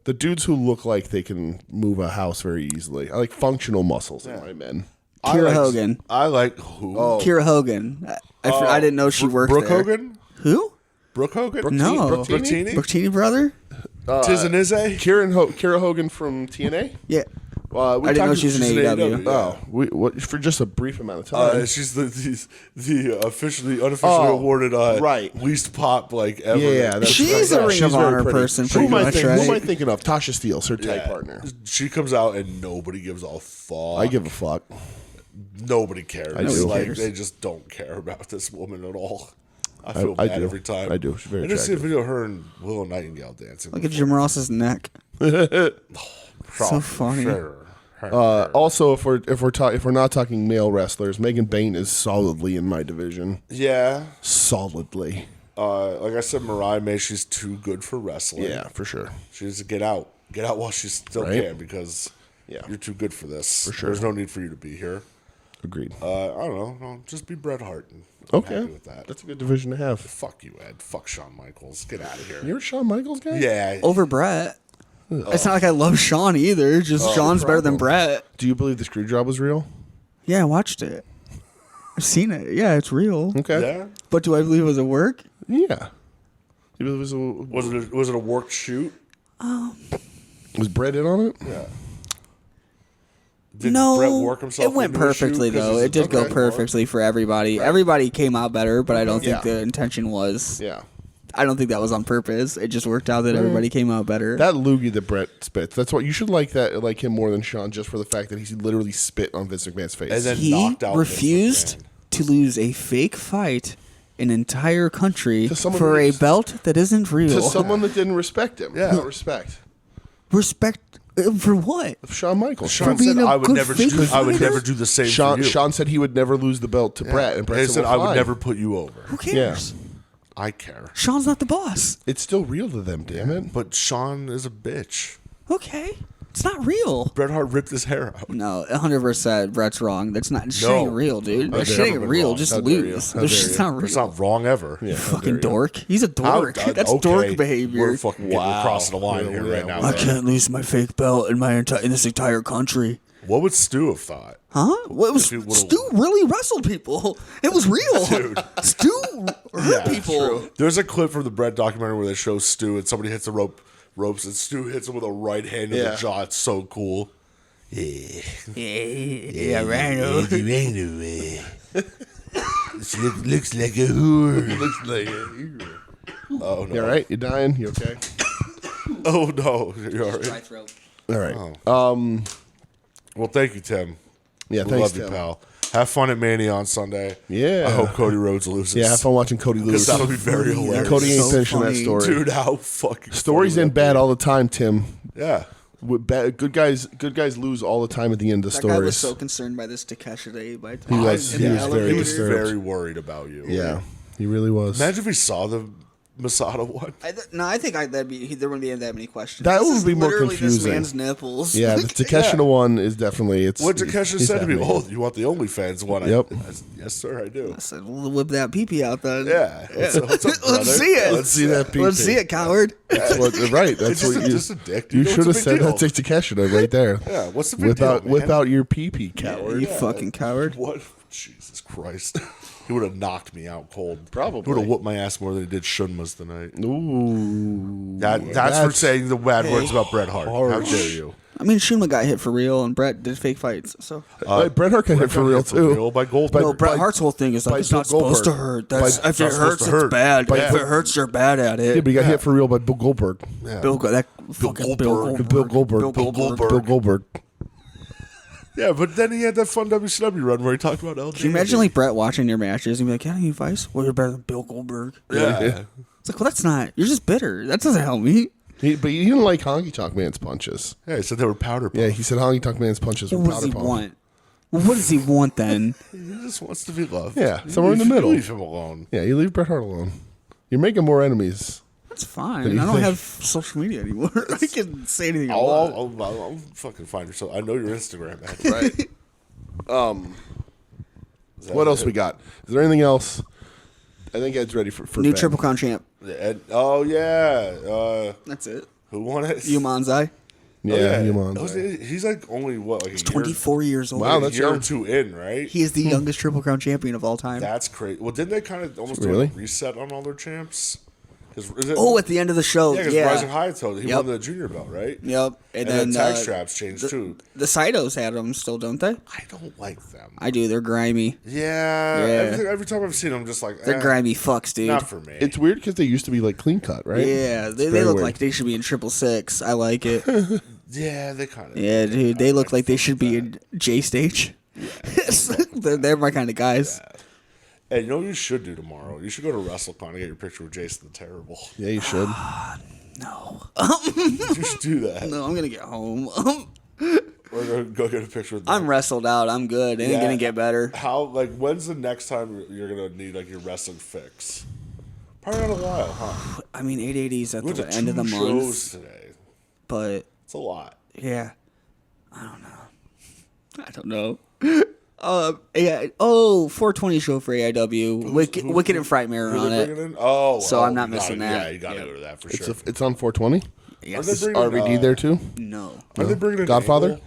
the dudes who look like they can move a house very easily. I like functional muscles in my men. Kira Hogan. I like who? Kira Hogan. I didn't know she worked Brooke there. Hogan. Who? Brooke Hogan. No. Brooktini. Brooktini brother? Tizanize. Kira Hogan from TNA. Yeah. I didn't know she's in AEW. Oh, for just a brief amount of time. She's the unofficially awarded right. least pop like ever. Yeah, that's she's right. a Ring of very Honor pretty. person. Who Pretty am I much, thinking? right? Who am I thinking of? Tasha Steelz, her tag partner. She comes out and nobody gives a fuck. I give a fuck. Nobody cares. I do. Like they just don't care about this woman at all. I feel I bad do. every time. I do. She's very I just see a attractive. video of her and Willow Nightingale dancing. Look at Jim Ross's neck. So funny. Also, if we're not talking male wrestlers, Megan Bain is solidly in my division. Yeah. Solidly. Like I said, Mariah May, she's too good for wrestling. Yeah, for sure. She needs to get out. Get out while she still Right. can because Yeah. you're too good for this. For sure. There's no need for you to be here. Agreed. I don't know. No, just be Bret Hart. And I'm Okay. happy with that. That's a good division to have. Fuck you, Ed. Fuck Shawn Michaels. Get out of here. You're a Shawn Michaels guy? Yeah. Over Brett. It's not like I love Sean either. Just Sean's better than Brett. Do you believe the screw job was real? Yeah, I watched it. I've seen it. Yeah, it's real. Okay. Yeah. But do I believe it was a work? Yeah. It was Was it a worked shoot? was Brett in on it? Yeah. Did No, Brett work himself it went into a shoot? perfectly 'Cause though. it's- It did go okay. perfectly for everybody. Everybody came out better, but I don't think Yeah. the intention was. Yeah. I don't think that was on purpose. It just worked out that everybody came out better. That loogie that Brett spits. That's what you should like him more than Sean, just for the fact that he literally spit on Vince McMahon's face. And then he knocked out refused Vince to lose a fake fight an entire country To someone for who a is- belt that isn't real. to someone that didn't respect him. Yeah. Not respect. Respect for what? Shawn Michaels. Sean being said, a "I would good never fake do. I would fighter? never do the same Sean, for you." Sean said he would never lose the belt to Brett, and Brett They said, said, well, "I would fine." never put you over." Who cares? I care, Sean's not the boss. It's still real to them, damn it. but Sean is a bitch. Okay. It's not real. Bret Hart ripped his hair out. No, 100% Brett's wrong. That's not shit ain't real, dude. That I've shit never ain't been real. wrong. Just How dare you. lose. How That dare shit's you. not real. It's not wrong ever. Yeah, how Fucking dare you. dork. He's a dork. That's okay. dork behavior. We're fucking getting crossing the line here right now. I man. can't lose my fake belt in this entire country. What would Stu have thought? Huh? Well, it was, If he would've- Stu really wrestled people. It was real. Stu hurt people. There's a clip from the Bret documentary where they show Stu and somebody hits the ropes and Stu hits him with a right hand in Yeah. the jaw. It's so cool. Yeah, Rhino. Looks like a whore. Looks like it. Oh no! You all right? You dying? You okay? Oh no! You're all right. throat. All right. Well, thank you, Tim. Yeah, We thanks, love you, Tim. pal. Have fun at Mania on Sunday. Yeah. I hope Cody Rhodes loses. Yeah, have fun watching Cody lose. Because that'll be very hilarious. Cody ain't So finishing that funny. story. Dude, how fucking Stories funny end would that bad all the time, Tim. be? Yeah. Good guys lose all the time at the end of That stories. guy was so concerned by this Takeshi day. By He was- in he the was very He was disturbed. very worried about you. Yeah, he really was. Imagine if he saw the Masada one. I think there wouldn't be that many questions. That This would is be more literally confusing. This man's nipples. Yeah, the Takeshita one is definitely it's. What Takeshi he's said to me, happening. "Oh, you want the OnlyFans one?" Yep. I said, yes, sir, I do. I said, "Well, whip that pee out then." Yeah. What's up, brother? Let's see it. Let's see that Let's PP. see it, coward. That's what, right. That's It's what you. just a dick. Dude. You What's should the have big said deal? that's Takeshita right there. Yeah, what's the big Without deal, man? without your PP, coward. You fucking coward. What? Jesus Christ. He would have knocked me out cold. Probably. He would have whooped my ass more than he did Shunma's tonight. Ooh, That's for saying the bad words about Bret Hart. How harsh. dare you? I mean, Shuma got hit for real, and Brett did fake fights. So Bret Hart got hit for real Hit too. real by Goldberg. no, Bret Hart's whole thing is like by it's not Bill supposed to Goldberg. hurt. That's By- if not it supposed hurts, to it's hurt. bad. By If Bill- it hurts, you're bad at it. Yeah, but he got hit for real by Bill Goldberg. Bill Goldberg. Bill Goldberg. Bill Goldberg. Yeah, but then he had that fun WCW run where he talked about LJ. Can you imagine like Brett watching your matches and be like, "Yeah, any advice? Well, you're better than Bill Goldberg." Yeah. It's like, well, that's not. You're just bitter. That doesn't help me. But he didn't like Honky Tonk Man's punches. Yeah, he said they were powder puff. Yeah, he said Honky Tonk Man's punches were What does powder he puff. want? Well, what does he want then? He just wants to be loved. Yeah, somewhere in the middle. Leave him alone. Yeah, you leave Bret Hart alone. You're making more enemies. That's fine. What do you I don't think? have social media anymore. I can say anything I want. I'll fucking find yourself. I know your Instagram, man. Right. Is that What else it? we got? Is there anything else? I think Ed's ready for New bed. Triple Crown champ. Oh yeah. That's it. Who won it? Yumanzai. Yeah, you on. He's like only what, like He's a year, 24 years old. Wow, a that's year or young. two in, right? He is the youngest Triple Crown champion of all time. That's crazy. Well, didn't they kind of almost Really? do a reset on all their champs? At the end of the show, Yeah, because Rising Hayato, he won the junior belt, right? Yep. And then tag straps changed too. The Saitos had them still, don't they? I don't like them. I do. They're grimy. Yeah. Every time I've seen them, I'm just like, they're grimy fucks, dude. Not for me. It's weird because they used to be like clean cut, right? Yeah, they look like they should be in 666. I like it. Yeah, they kind of. Yeah, dude, they look like they should be in J stage. Yeah. they're my kind of guys. Yeah. Hey, you know what you should do tomorrow? You should go to WrestleCon and get your picture with Jason the Terrible. Yeah, you should. No. You should do that. No, I'm gonna get home. Or go get a picture with I'm wrestled out. I'm good. It ain't gonna get better. When's the next time you're gonna need like your wrestling fix? Probably not a while, huh? I mean, 880's at We went the to end of the 2 month. shows today. But It's a lot. yeah, I don't know. Yeah. Oh, 420 show for AIW. Wicked and Frightmare on it. In? Oh, So I'm not missing that. Yeah, you gotta go to that for sure. It's on 420. Yes. Are they bringing, RVD there too? No. Are they bringing in Godfather? Angle?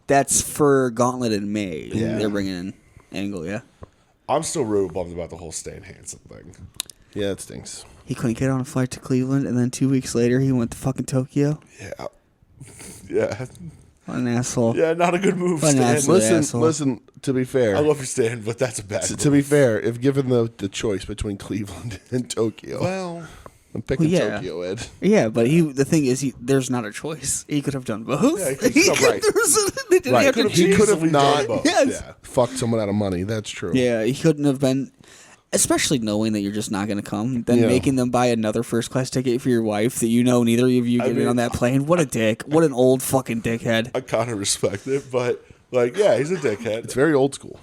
That's for Gauntlet in May. Yeah. They're bringing in Angle, yeah. I'm still really bummed about the whole Stan Hansen thing. Yeah, it stinks. He couldn't get on a flight to Cleveland, and then 2 weeks later, he went to fucking Tokyo. Yeah. Yeah. What an asshole. Yeah, not a good move, What an Stan. asshole. Listen. To be fair, I love you, Stan, but that's a bad move. to be fair, if given the choice between Cleveland and Tokyo, Well, I'm picking Well, yeah. Tokyo, Ed. Yeah, but the thing is, there's not a choice. He could have done both. Yeah, he could've done right. They didn't Right. have to He choose. could have easily not done both. Yes. Yeah. fucked someone out of money. That's true. Yeah, he couldn't have been, especially knowing that you're just not going to come, then Yeah. making them buy another first class ticket for your wife that you know neither of you get in mean, on that plane. What a dick. What an old fucking dickhead. I kind of respect it, but, yeah, he's a dickhead. It's very old school.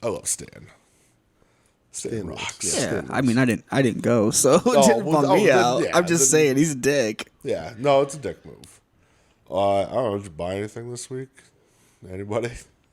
I love Stan. Stan rocks. Yeah, I mean, I didn't go, so it didn't well, bum me then, out. yeah, I'm just then- saying, he's a dick. Yeah, no, it's a dick move. I don't know, did you buy anything this week? Anybody?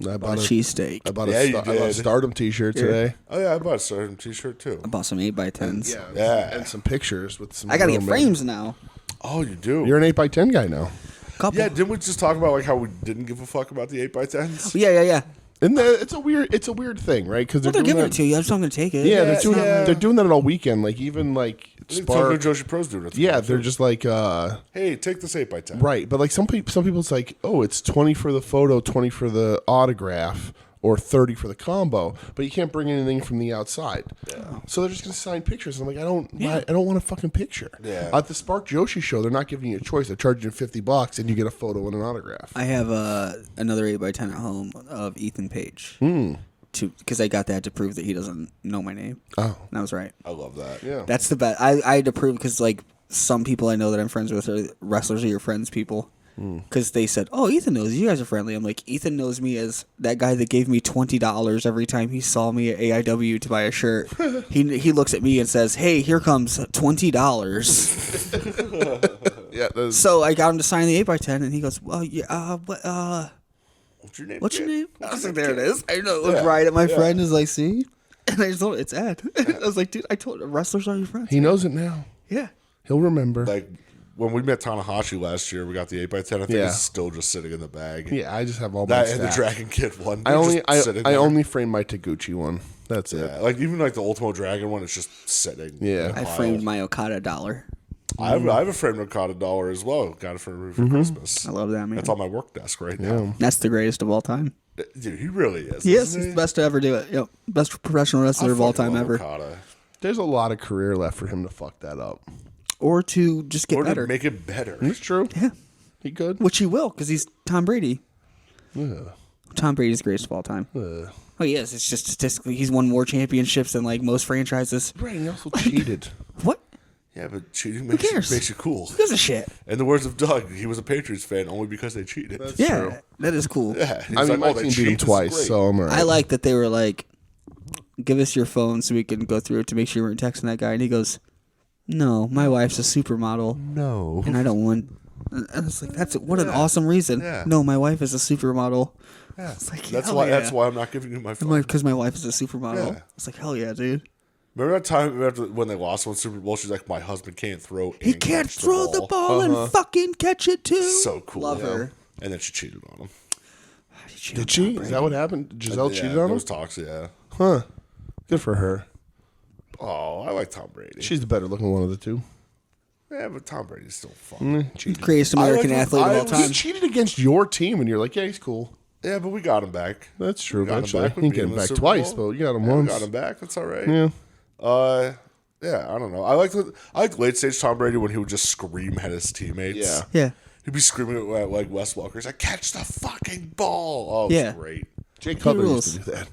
I A bought a cheesesteak. I bought Yeah, a you I bought a did. Stardom T-shirt today. Oh, yeah, I bought a Stardom t-shirt, too. I bought some 8x10s. Yeah. and some pictures with some. I gotta get real frames now. Oh, you do? You're an 8x10 guy now. Couple. Yeah, didn't we just talk about, how we didn't give a fuck about the 8x10s? Yeah. And it's a weird thing, right? Because Well, they're giving it to you. I'm just not gonna take it. Yeah, Yeah. they're doing that all weekend. Like even like Tokyo Spark. Joshi Pro's doing it. Yeah, they're just like Hey, take this 8x10. right. But like some people, it's like, oh, it's 20 for the photo, 20 for the autograph, or 30 for the combo. But you can't bring anything from the outside. Yeah. So they're just gonna sign pictures. And I'm like, I don't want a fucking picture. Yeah. At the Spark Joshi show, they're not giving you a choice. They're charging you $50 and you get a photo and an autograph. I have another 8x10 at home of Ethan Page. Because I got that to prove that he doesn't know my name. Oh. And I was right. I love that. Yeah. That's the best. I had to prove because like some people I know that I'm friends with are wrestlers are your friends people. Because they said, "Oh, Ethan knows you guys are friendly." I'm like, Ethan knows me as that guy that gave me $20 every time he saw me at AIW to buy a shirt. he looks at me and says, "Hey, here comes $20." Yeah. So I got him to sign the 8x10, and he goes, "Well, yeah, What's your name? what's your kid? name?" I was like, "There it is." I know, looked right at my friend, is like, "See," and I just told him, "It's Ed." I was like, "Dude, I told wrestlers are your friends." He knows it now. Yeah. He'll remember. Like, when we met Tanahashi last year, we got the 8x10. I think Yeah. it's still just sitting in the bag. Yeah, I just have all my That and the stack. Dragon Kid one. I They're only just sitting there. only frame my Taguchi one. That's it. Yeah, like even like the Ultimo Dragon one, it's just sitting. Yeah. in a I pile. framed my Okada dollar. I have a framed Okada dollar as well. Got it for Christmas. I love that, man. That's on my work desk right now. That's the greatest of all time. Dude, he really is. Yes, isn't he's he? the best to ever do it. Yep, best professional wrestler I of all fucking time love ever. Okada. There's a lot of career left for him to fuck that up. Or to just get Or better. to make it better. It's true. Yeah, He could. which he will because he's Tom Brady. Tom Brady's the greatest of all time. Oh, yes, it's just statistically he's won more championships than like most franchises. Right, he also cheated. What? Yeah, but cheating makes cares? you cool. Who gives a shit? In the words of Doug, he was a Patriots fan only because they cheated. Yeah, true. that is cool. Yeah, he's I mean, like, my oh, they team beat cheat, him this is twice, great. so I'm all right. I like that they were like, give us your phone so we can go through it to make sure you weren't texting that guy. And he goes, no, my wife's a supermodel. No. And I don't want. And I was like, what an awesome reason. Yeah. No, my wife is a supermodel. Yeah. It's like, That's hell why. yeah. That's why I'm not giving you my phone. Because my wife is a supermodel. Yeah. It's like, hell yeah, dude. Remember that time when they lost one Super Bowl? She's like, my husband can't throw. He and can't catch throw the ball and fucking catch it too. So cool. Love yeah. her. And then she cheated on him. Did she? Is that what happened? Giselle cheated on him? Those talks, yeah. Huh. Good for her. Oh, I like Tom Brady. She's the better looking one of the two. Yeah, but Tom Brady's still fun. Greatest American I like- athlete of I all was- time. He cheated against your team, and you're like, yeah, he's cool. Yeah, but we got him back. That's true. We got him Eventually, back. you We can beat get him him in the back Super twice, Bowl. but you got him Yeah, we once. got him back. That's all right. Yeah. Yeah, I don't know. I like late stage Tom Brady when he would just scream at his teammates. Yeah. Yeah. He'd be screaming at like Wes Welker. He's like, catch the fucking ball. Oh, it Yeah. was great. Jay Cutler rules. used to do that.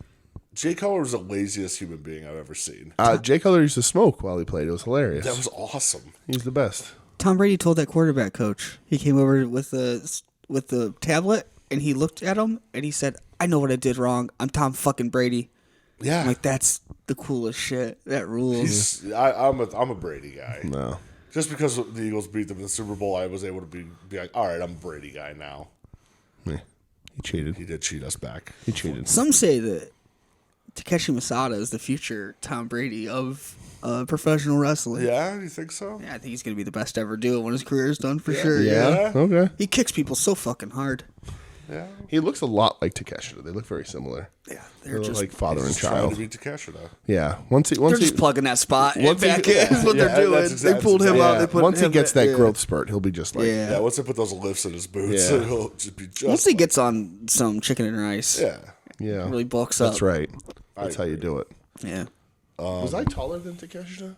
Jay Cutler was the laziest human being I've ever seen. Jay Cutler used to smoke while he played. It was hilarious. That was awesome. He's the best. Tom Brady told that quarterback coach. He came over with the tablet and he looked at him and he said, "I know what I did wrong. I'm Tom fucking Brady." Yeah. I'm like, that's the coolest shit. That rules. I'm a Brady guy. No. Just because the Eagles beat them in the Super Bowl, I was able to be like, all right, I'm a Brady guy now. Yeah. He cheated. He did cheat us back. He cheated. Some say that Takeshi Masada is the future Tom Brady of professional wrestling. Yeah, you think so? Yeah, I think he's going to be the best to ever do it when his career is done for sure. Yeah. Okay. He kicks people so fucking hard. Yeah. He looks a lot like Takeshita. They look very similar. Yeah, They they're look just like father and He's trying child. to beat Takeshita. Yeah. Once they're he just plugging that spot and once he- back in. Is what yeah, they're doing. that's exactly- They pulled him out. They put once he him gets back- that yeah. growth spurt, he'll be just like Yeah. Yeah, once they put those lifts in his boots, Yeah. he'll just be just. Once he gets on some chicken and rice, Yeah. yeah. really bulks up. That's right. That's how you do it. Yeah. Was I taller than Takeshita?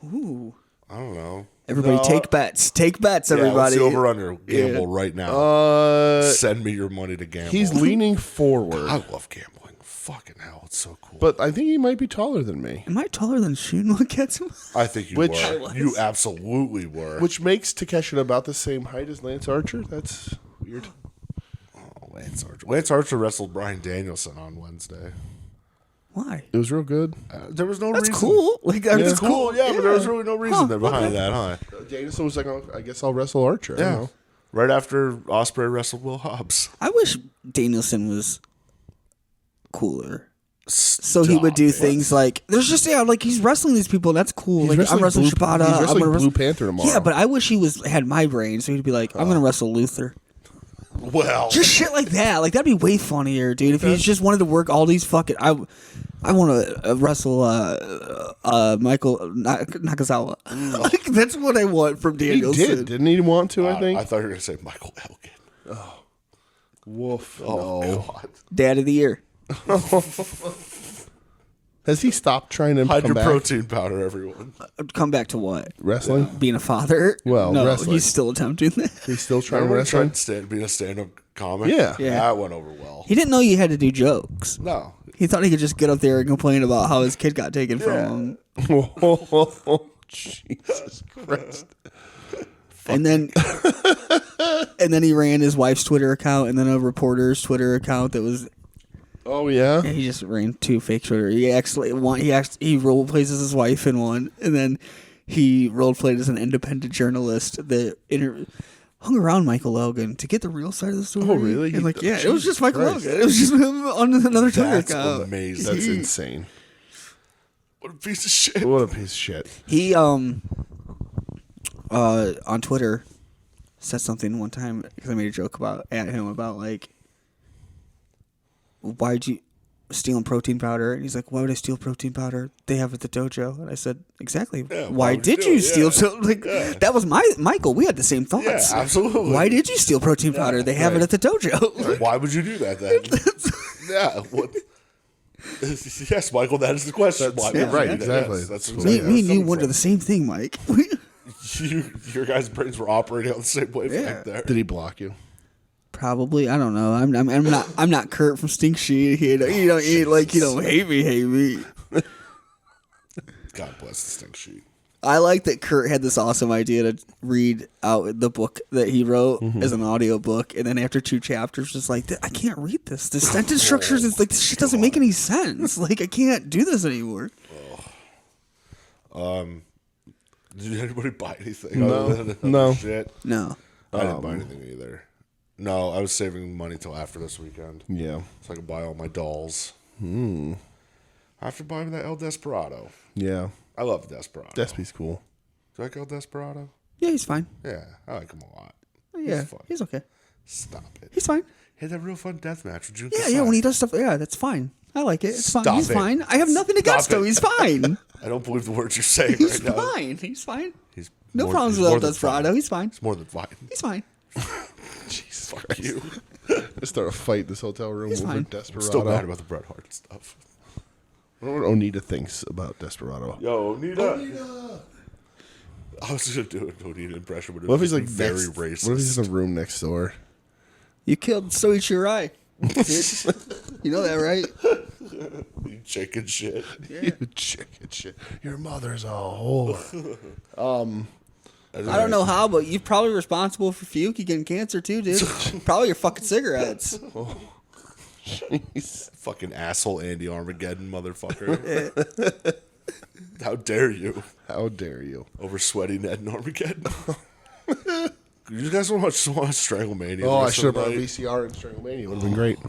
Ooh. I don't know. Everybody No. take bets. Take bets, Yeah, everybody. what's the over under? Gamble right now. Uh, Send me your money to gamble. he's leaning forward, I love gambling. Fucking hell, it's so cool. but I think he might be taller than me, Am I taller than Shun? Look at him. I think you Which- I were. was. You absolutely were. which makes Takeshita about the same height as Lance Archer. That's weird. Lance Archer. Lance Archer wrestled Bryan Danielson on Wednesday. Why? It was real good. There was no That's reason. cool. Like that's It's cool, yeah, but there was really no reason Huh, there behind okay. that, huh? Danielson was like, oh, I guess I'll wrestle Archer. I don't Yeah. know. Right after Ospreay wrestled Will Hobbs. I wish Danielson was cooler. So he would do things like there's just like he's wrestling these people. That's cool. He's Like I'm wrestling Blue- Shibata. He's I'm wrestling gonna Blue wrestle. Panther tomorrow. Yeah, but I wish he had my brain. So he'd be like, I'm gonna wrestle Luther. Well, Just shit like that. Like that'd be way funnier, dude. If he just wanted to work all these fucking. I want to wrestle Michael Nakazawa. Like that's what I want from he Danielson. didn't he want to? I think. I thought you were going to say Michael Elgin. Woof. Oh, no. God. Dad of the year. Has he stopped trying to come back? Hydroprotein powder, everyone. Come back to what? Wrestling? Being a father? Well, no, wrestling. he's still attempting that. He's still trying Remember to when he wrestle? tried being a stand-up comic? Yeah. Yeah. That went over well. He didn't know you had to do jokes. No. He thought he could just get up there and complain about how his kid got taken Yeah. from him. Jesus Christ. And then he ran his wife's Twitter account and then a reporter's Twitter account that was Oh, yeah? he just ran two fake Twitter. He role plays as his wife in one, and then he role played as an independent journalist that hung around Michael Elgin to get the real side of the story. Oh, really? And like, yeah, it was Jesus just Michael Christ. Elgin. It was just him on another Twitter That's account. amazing. That's insane. What a piece of shit. What a piece of shit. He on Twitter said something one time because I made a joke at him about like, why'd you stealing protein powder? And he's like, why would I steal protein powder? They have it at the dojo. And I said, exactly. Yeah, why would you did do you it? steal? Yeah. So like that was Michael. We had the same thoughts. Yeah, absolutely. Why did you steal protein powder? They have it right. at the dojo. Why would you do that then? Yeah. What? Yes, Michael, that is the question. Why would you right, do that? exactly. Yes, that's Me- me exactly and you coming wonder from. the same thing, Mike. Your guys' brains were operating on the same wavelength Yeah. there. Did he block you? Probably. I don't know. I'm not Kurt from Stink Sheet. He don't hate me. God bless the stink sheet. I like that Kurt had this awesome idea to read out the book that he wrote as an audio book, and then after 2 chapters, just like I can't read this. The sentence structures is like this shit doesn't make any sense. Like I can't do this anymore. Did anybody buy anything? No. Other than No. Shit. No. I didn't buy anything either. No, I was saving money till after this weekend, Yeah. so I could buy all my dolls. I have to buy that El Desperado. Yeah. I love Desperado. Despy's cool. Do you like El Desperado? Yeah, he's fine. Yeah, I like him a lot. Yeah, fun. he's okay. Stop it. He's fine. He had that real fun death match with Jun Yeah, Kasai. yeah. When he does stuff, yeah, that's fine. I like it. It's fine. Stop He's it. fine. I have nothing against Stop him. it. He's fine. I don't believe the words you're saying He's right now. fine. He's fine. He's No more- problems he's with more El than Desperado. fine. He's fine. He's more than fine. He's fine. Jesus Fuck Christ. you. Let's start a fight in this hotel room He's over fine. Desperado. Still mad about the Bret Hart stuff. I wonder what Onita thinks about Desperado. Yo, Onita. I was gonna do an Onita impression, but it What if would he's like very next, racist. What if he's in the room next door? You killed Soichi Arai. You know that, right? You chicken shit. You chicken shit. Your mother's a whore. I don't know how, but you're probably responsible for Fuki getting cancer too, dude. Probably your fucking cigarettes. Jeez. Fucking asshole Andy Armageddon, motherfucker. How dare you? How dare you? Over sweaty Ned and Armageddon. You guys want to watch Stranglemania? Oh, I the should have rest brought of the night? VCR and Stranglemania. Would have been great.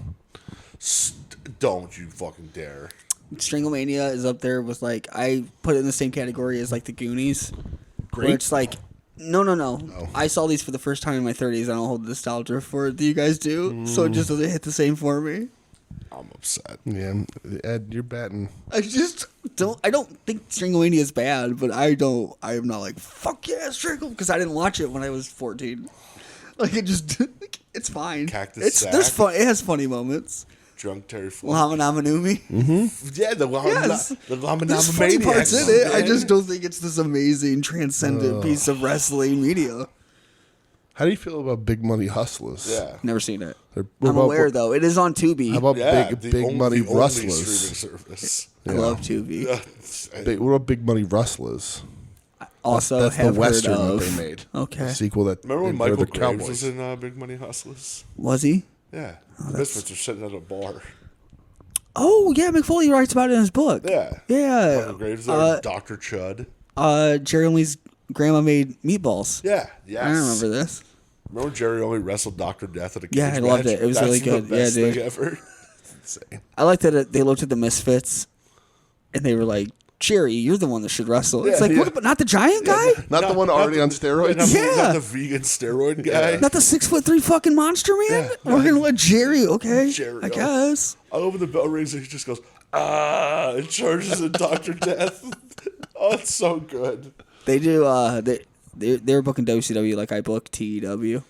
Don't you fucking dare. Stranglemania is up there with like I put it in the same category as like the Goonies. Great? Where it's like no. I saw these for the first time in my 30s. I don't hold nostalgia for it. Do you guys do? So it just doesn't hit the same for me. I'm upset. Yeah, Ed, you're batting. I just don't. I don't think Stranglemania is bad, but I am not like fuck yeah, Strangle because I didn't watch it when I was 14. Like it just, it's fine. Cactus There's Sack. fun. It has funny moments. Drunk Terry Funk. Lama Namanumi. Yeah, the Lama Yes. the Lama There's Nama funny parts in it. I man. just don't think it's this amazing, transcendent piece of wrestling media. How do you feel about Big Money Hustlers? Yeah. Never seen it. What I'm about- aware though. It is on Tubi. How about Yeah, Big Money the only Rustlers? streaming service. I love Tubi. What about Big Money Rustlers? Also, That's the have western heard of. that they made. Okay. The sequel that Remember when they're Michael the Graves Cowboys. was in Big Money Hustlers? Was he? Yeah. The Misfits were sitting at a bar. Oh yeah, McFoley writes about it in his book. Yeah. Yeah. Michael Graves there, Dr. Chud. Jerry Only's grandma made meatballs. Yeah. Yes. I remember this. Remember Jerry only wrestled Dr. Death at a cage Yeah, I loved match? it. It was That's really the good. best Yeah, dude. thing ever. Insane. I like that they looked at the Misfits, and they were like, "Jerry, you're the one that should wrestle." It's Yeah, like, yeah. what about not the giant guy? Not the one already on Not steroids? the, Yeah. not the vegan steroid guy. Not the 6'3" fucking monster man. Yeah. We're gonna let Jerry. Okay, Jerry, I oh. guess. I open the bell rings and he just goes, and charges at Dr. Death. Oh, it's so good. They do. They're booking WCW like I booked TEW.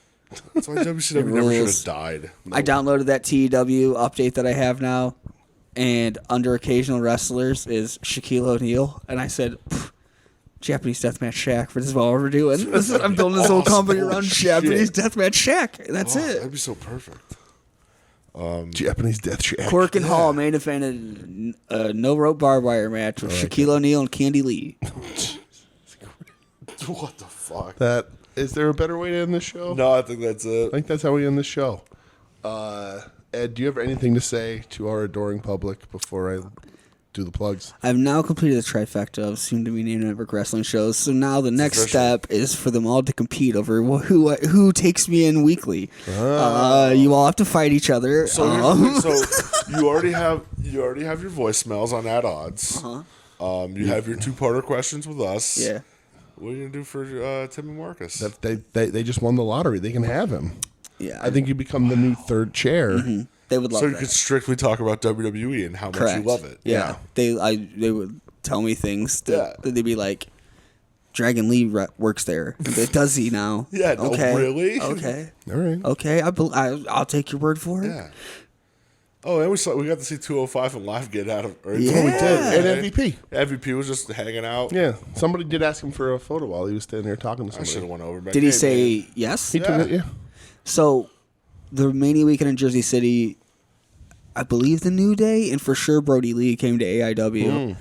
That's why WCW never should have died. I downloaded that TEW update that I have now, and under occasional wrestlers is Shaquille O'Neal, and I said, Japanese Deathmatch Shaq, for this is what we're doing. I'm building this whole Awesome. company around Shit. Japanese Deathmatch Shaq. And that's Oh, it. that'd be so perfect. Japanese Death Shack. Cork and Hall main evented a no rope barbed wire match with Shaquille O'Neal and Candy Lee. What the fuck? Is there a better way to end this show? No, I think that's I it. think that's how we end the show. Ed, do you have anything to say to our adoring public before I do the plugs? I've now completed the trifecta of soon-to-be named Network Wrestling shows, so now the next official. step is for them all to compete over who takes me in weekly. You all have to fight each other. So, here's the thing. So you already have your voicemails on At Odds. You have your two-parter questions with us. yeah. What are you gonna do for Tim and Marcus? They just won the lottery. They can have him. Yeah. I think you become the new third chair. they would love So you that. could strictly talk about WWE and how much Correct. you love it. Yeah. They would tell me things that they'd be like, Dragon Lee works there. But does he now? Yeah, no, okay. really? Okay. All right. Okay. I'll take your word for it. Yeah. Oh, and we got to see 205 and live get out of. Or Yeah. Oh, we did. And MVP. MVP was just hanging out. Yeah. Somebody did ask him for a photo while he was standing there talking to I should have somebody. went over. But Did he hey, say man. yes? He took it, yeah. So, the Mania Weekend in Jersey City, I believe the New Day, and for sure Brody Lee came to AIW,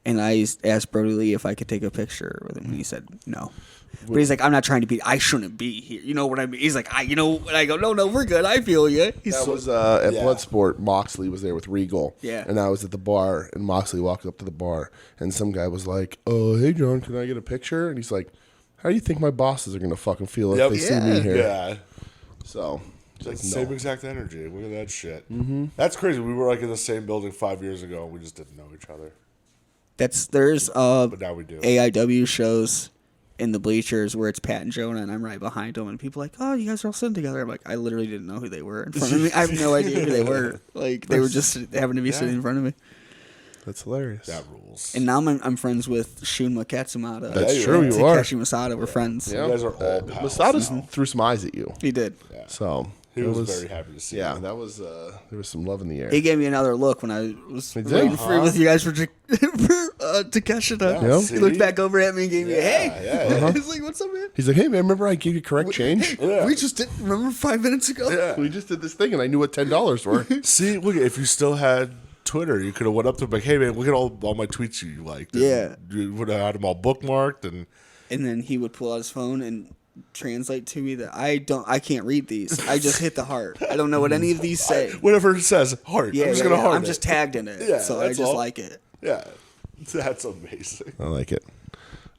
and I asked Brody Lee if I could take a picture with him, and he said no. But he's like, I'm not trying to be. I shouldn't be here. You know what I mean? He's like, and I go, no, we're good. I feel you. He's That so, was at Yeah. Bloodsport. Moxley was there with Regal. Yeah. And I was at the bar, and Moxley walked up to the bar, and some guy was like, "Oh, hey, John, can I get a picture?" And he's like, "How do you think my bosses are going to fucking feel if Yep. they see me here?" Yeah. So, It's like the no. same exact energy. Look at that shit. Mm-hmm. That's crazy. We were like in the same building 5 years ago, and we just didn't know each other. there's But now we do. AIW shows in the bleachers where it's Pat and Jonah, and I'm right behind them, and people are like, oh, you guys are all sitting together. I'm like, I literally didn't know who they were in front of me. I have no idea who they were. Like, they were just happened to be sitting in front of me. That's hilarious. That rules. And now I'm friends with Shunma Katsumata. That's true, you are. Takeshi Masada, we're friends. Yeah. You guys are all pals. Masada threw some eyes at you. He did. Yeah. So He was very happy to see Yeah, you. that was there was some love in the air. He gave me another look when I was did? waiting for with you guys for Takeshita. Yeah. He looked back over at me and gave me a hey. Yeah. He's like, what's up, man? He's like, hey man, remember I gave you correct change? Yeah. We just didn't remember 5 minutes ago. Yeah. We just did this thing and I knew what $10 were. See, look, if you still had Twitter, you could have went up to him like, hey man, look at all my tweets you liked. And Yeah. you would have had them all bookmarked and And then he would pull out his phone and translate to me that I can't read these. I just hit the heart. I don't know what any of these say. whatever it says, heart. Yeah, I'm just gonna heart I'm it. just tagged in it. Yeah, so I that's just all. like it. Yeah, that's amazing. I like it.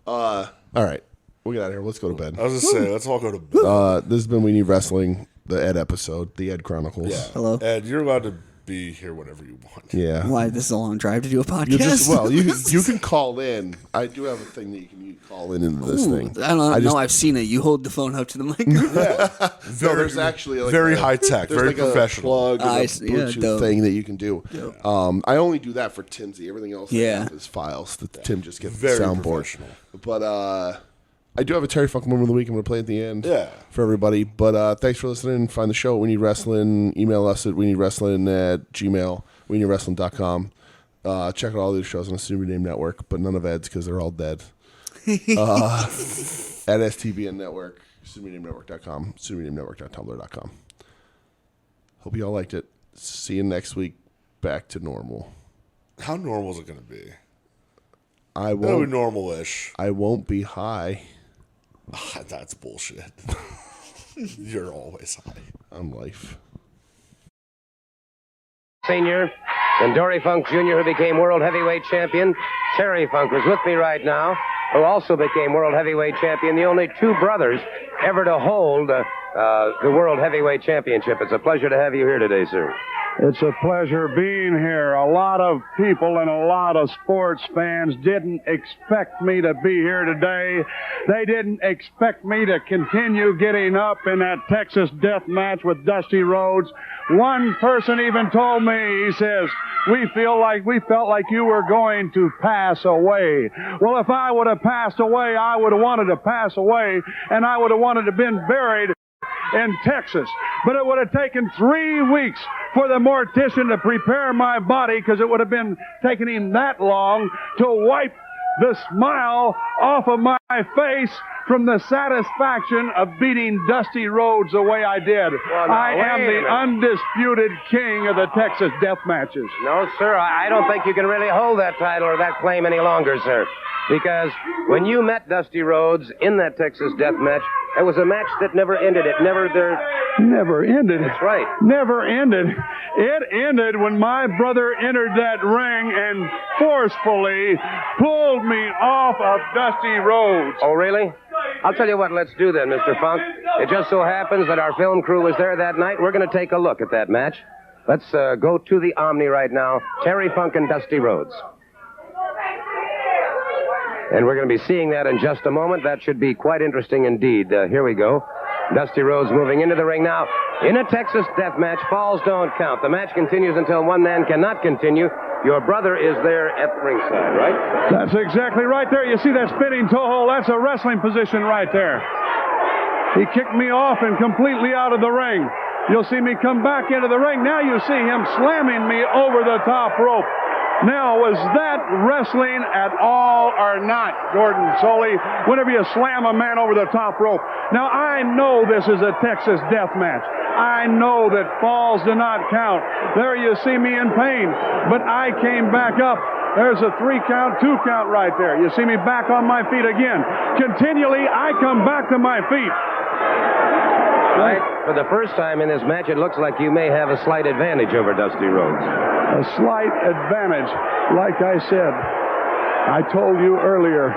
All right. We'll get out of here. Let's go to bed. I was just saying, let's all go to bed. This has been We Need Wrestling, the Ed episode, the Ed Chronicles. Yeah. Hello. And you're allowed to be here whenever you want. Yeah. Why this is a long drive to do a podcast? You just you can call in. I do have a thing that you can call in into this thing. I don't know. just- I've seen it. You hold the phone up to the microphone. No, there's actually like very high tech, there's very like professional. A plug and I a see. Yeah, Bluetooth dope. thing that you can do. I only do that for Timsy. Everything else I Yeah. have is files that Tim just gets Very the soundboard. professional. But I do have a Terry Funk moment of the week. I'm going to play at the end for everybody. But thanks for listening. Find the show at We Need Wrestling. Email us at WeNeedWrestling@gmail. WeNeedWrestling.com. Check out all these shows on the Super Name Network, but none of Ed's because they're all dead. At STBN Network, SuperNameNetwork.com, SuperNameNetwork.tumblr.com. Hope you all liked it. See you next week. Back to normal. How normal is it going to be? I It'll be won't. normal-ish. I won't be high. That's bullshit. You're always high. On life. Senior and Dory Funk Jr., who became World Heavyweight Champion. Terry Funk was with me right now, who also became World Heavyweight Champion, the only two brothers ever to hold the World Heavyweight Championship. It's a pleasure to have you here today, sir. It's a pleasure being here. A lot of people and a lot of sports fans didn't expect me to be here today. They didn't expect me to continue getting up in that Texas death match with Dusty Rhodes. One person even told me, he says, we felt like you were going to pass away. Well, if I would have passed away, I would have wanted to pass away, and I would have wanted to have been buried in Texas. But it would have taken 3 weeks for the mortician to prepare my body, because it would have been taking him that long to wipe the smile off of my face from the satisfaction of beating Dusty Rhodes the way I did. I am the undisputed king of the Texas death matches. No, sir, I don't think you can really hold that title or that claim any longer, sir. Because when you met Dusty Rhodes in that Texas death match, it was a match that never ended. It never ended. That's right. Never ended. It ended when my brother entered that ring and forcefully pulled me off of Dusty Rhodes. Oh, really? I'll tell you what, let's do then, Mr. Funk. It just so happens that our film crew was there that night. We're going to take a look at that match. Let's go to the Omni right now. Terry Funk and Dusty Rhodes. And we're going to be seeing that in just a moment. That should be quite interesting indeed. Here we go. Dusty Rhodes moving into the ring now. In a Texas death match, falls don't count. The match continues until one man cannot continue. Your brother is there at the ringside, right? That's exactly right there. You see that spinning toe hold? That's a wrestling position right there. He kicked me off and completely out of the ring. You'll see me come back into the ring. Now you see him slamming me over the top rope. Now, was that wrestling at all or not, Gordon Soley, whenever you slam a man over the top rope? Now, I know this is a Texas death match. I know that falls do not count. There you see me in pain, but I came back up. There's a 3 count, 2 count right there. You see me back on my feet again. Continually, I come back to my feet. Right. For the first time in this match, it looks like you may have a slight advantage over Dusty Rhodes. A slight advantage. Like I said, I told you earlier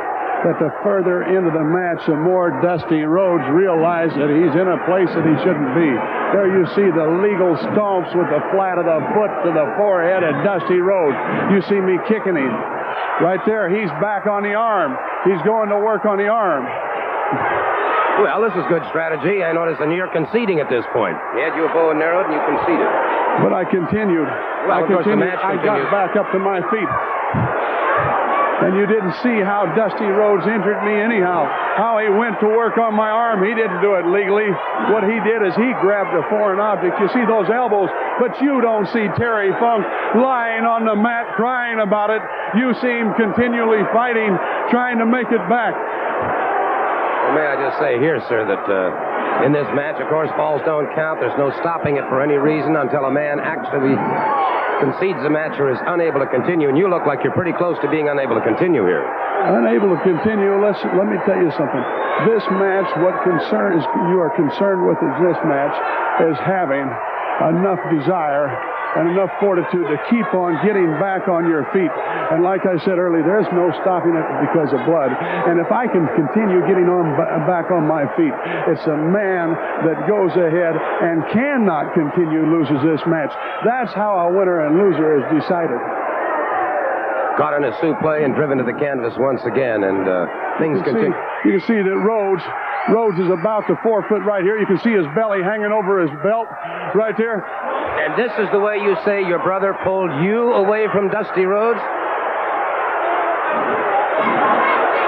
that the further into the match, the more Dusty Rhodes realized that he's in a place that he shouldn't be. There you see the legal stomps with the flat of the foot to the forehead of Dusty Rhodes. You see me kicking him. Right there, he's back on the arm. He's going to work on the arm. Well, this is good strategy. I notice, and you're conceding at this point. He had you a bow and arrowed, and you conceded. But I continued. Well, of course, the match I got continued. back up to my feet. And you didn't see how Dusty Rhodes injured me anyhow. How he went to work on my arm. He didn't do it legally. What he did is he grabbed a foreign object. You see those elbows, but you don't see Terry Funk lying on the mat crying about it. You see him continually fighting, trying to make it back. Well, may I just say here, sir, that in this match, of course, falls don't count. There's no stopping it for any reason until a man actually concedes the match or is unable to continue. And you look like you're pretty close to being unable to continue here. Unable to continue. Let me tell you something. This match, what you are concerned with is this match is having enough desire and enough fortitude to keep on getting back on your feet. And like I said earlier, there's no stopping it because of blood. And if I can continue getting back on my feet, it's a man that goes ahead and cannot continue loses this match. That's how a winner and loser is decided. Caught in a suplex and driven to the canvas once again, and things continue. You can see that Rhodes is about to forfeit right here. You can see his belly hanging over his belt right there. And this is the way you say your brother pulled you away from Dusty Rhodes?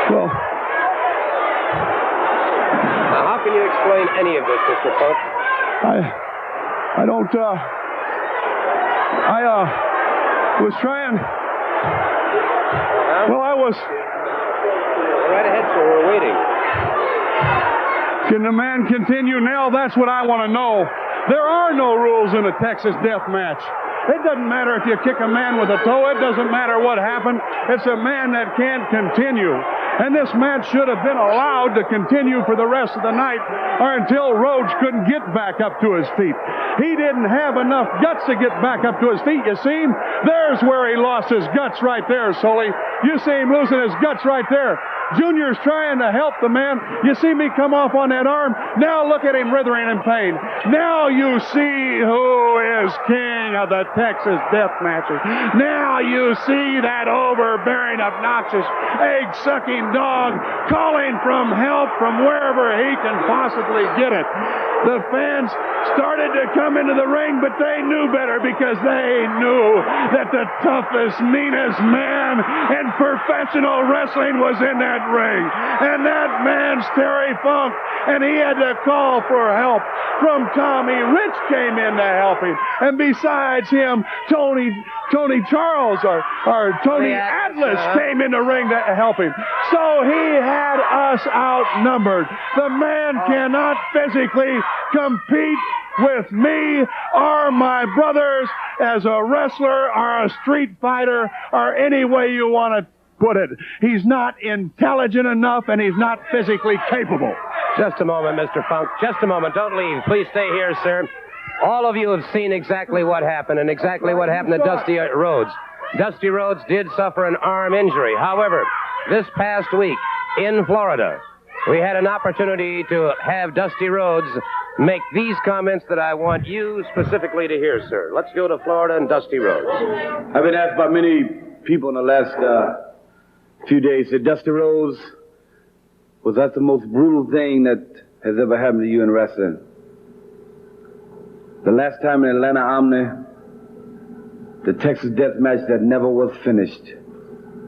Well, now, how can you explain any of this, Mr. Funk? I don't, was trying. Well, I was. Right ahead, sir. We're waiting. Can the man continue now? That's what I want to know. There are no rules in a Texas death match. It doesn't matter if you kick a man with a toe. It doesn't matter what happened. It's a man that can't continue. And this match should have been allowed to continue for the rest of the night or until Rhodes couldn't get back up to his feet. He didn't have enough guts to get back up to his feet. You see him? There's where he lost his guts right there, Sully. You see him losing his guts right there. Junior's trying to help the man. You see me come off on that arm? Now look at him writhing in pain. Now you see who is king of the Texas death matches. Now you see that overbearing, obnoxious, egg-sucking dog calling from help from wherever he can possibly get it. The fans started to come into the ring, but they knew better because they knew that the toughest, meanest man in professional wrestling was in that ring. And that man's Terry Funk, and he had to call for help from Tommy. Rich came in to help him. And besides him, Tony Charles or Tony Atlas came in the ring to help him. So he had us outnumbered. The man cannot physically compete with me or my brothers as a wrestler or a street fighter or any way you want to put it. He's not intelligent enough and he's not physically capable. Just a moment, Mr. Funk. Just a moment. Don't leave. Please stay here, sir. All of you have seen exactly what happened and exactly what happened to Dusty Rhodes. Dusty Rhodes did suffer an arm injury. However, this past week in Florida, we had an opportunity to have Dusty Rhodes make these comments that I want you specifically to hear, sir. Let's go to Florida and Dusty Rhodes. I've been asked by many people in the last few days, said, Dusty Rhodes, was that the most brutal thing that has ever happened to you in wrestling? The last time in Atlanta Omni, the Texas death match that never was finished,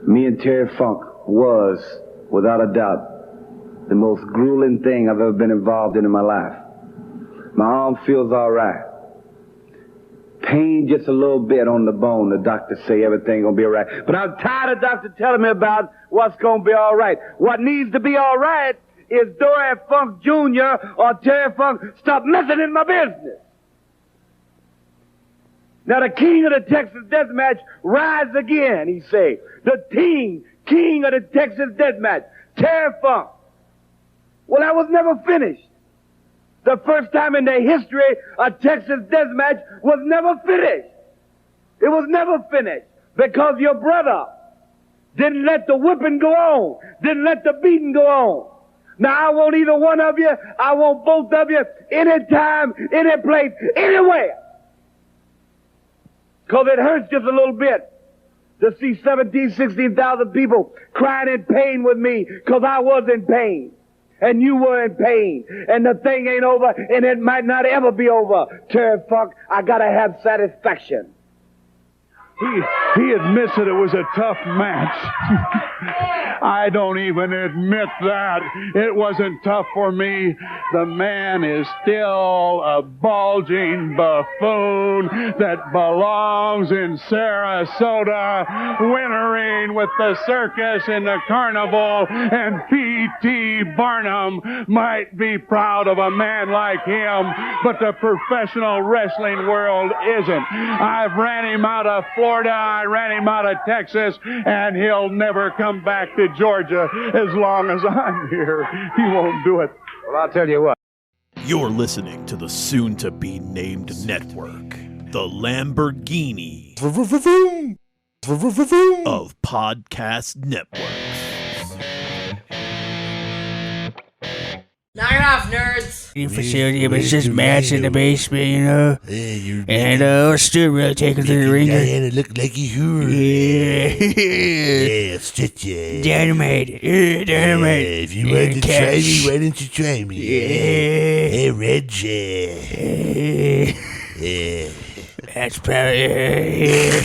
me and Terry Funk was, without a doubt, the most grueling thing I've ever been involved in my life. My arm feels all right. Pain just a little bit on the bone. The doctors say everything gonna be all right. But I'm tired of doctors telling me about what's gonna be all right. What needs to be all right is Dory Funk Jr. or Terry Funk stop messing in my business. Now the king of the Texas death match rise again, he say. The king of the Texas death match, Terry Funk. Well, that was never finished. The first time in the history a Texas death match was never finished. It was never finished because your brother didn't let the whipping go on, didn't let the beating go on. Now I want either one of you, I want both of you, anytime, any place, anywhere. Because it hurts just a little bit to see 17,000, 16,000 people crying in pain with me because I was in pain. And you were in pain. And the thing ain't over, and it might not ever be over. Terry Funk, I gotta have satisfaction. He admits that it was a tough match. I don't even admit that. It wasn't tough for me. The man is still a bulging buffoon that belongs in Sarasota, wintering with the circus and the carnival, and P.T. Barnum might be proud of a man like him, but the professional wrestling world isn't. I've ran him out of Florida, I ran him out of Texas, and he'll never come back to Georgia as long as I'm here. He won't do it. Well, I'll tell you what. You're listening to the soon-to-be named network, the Lamborghini of podcast networks. Knock it off, nerds! New facility, but it's just match in the basement, you know. And Stu really taking to the ring. Diana look like a hero. Yeah. Stitch it. Dynamite. Dynamite. Yeah, if you want to try me, why don't you try me? Hey, Reggie. Yeah. That's probably.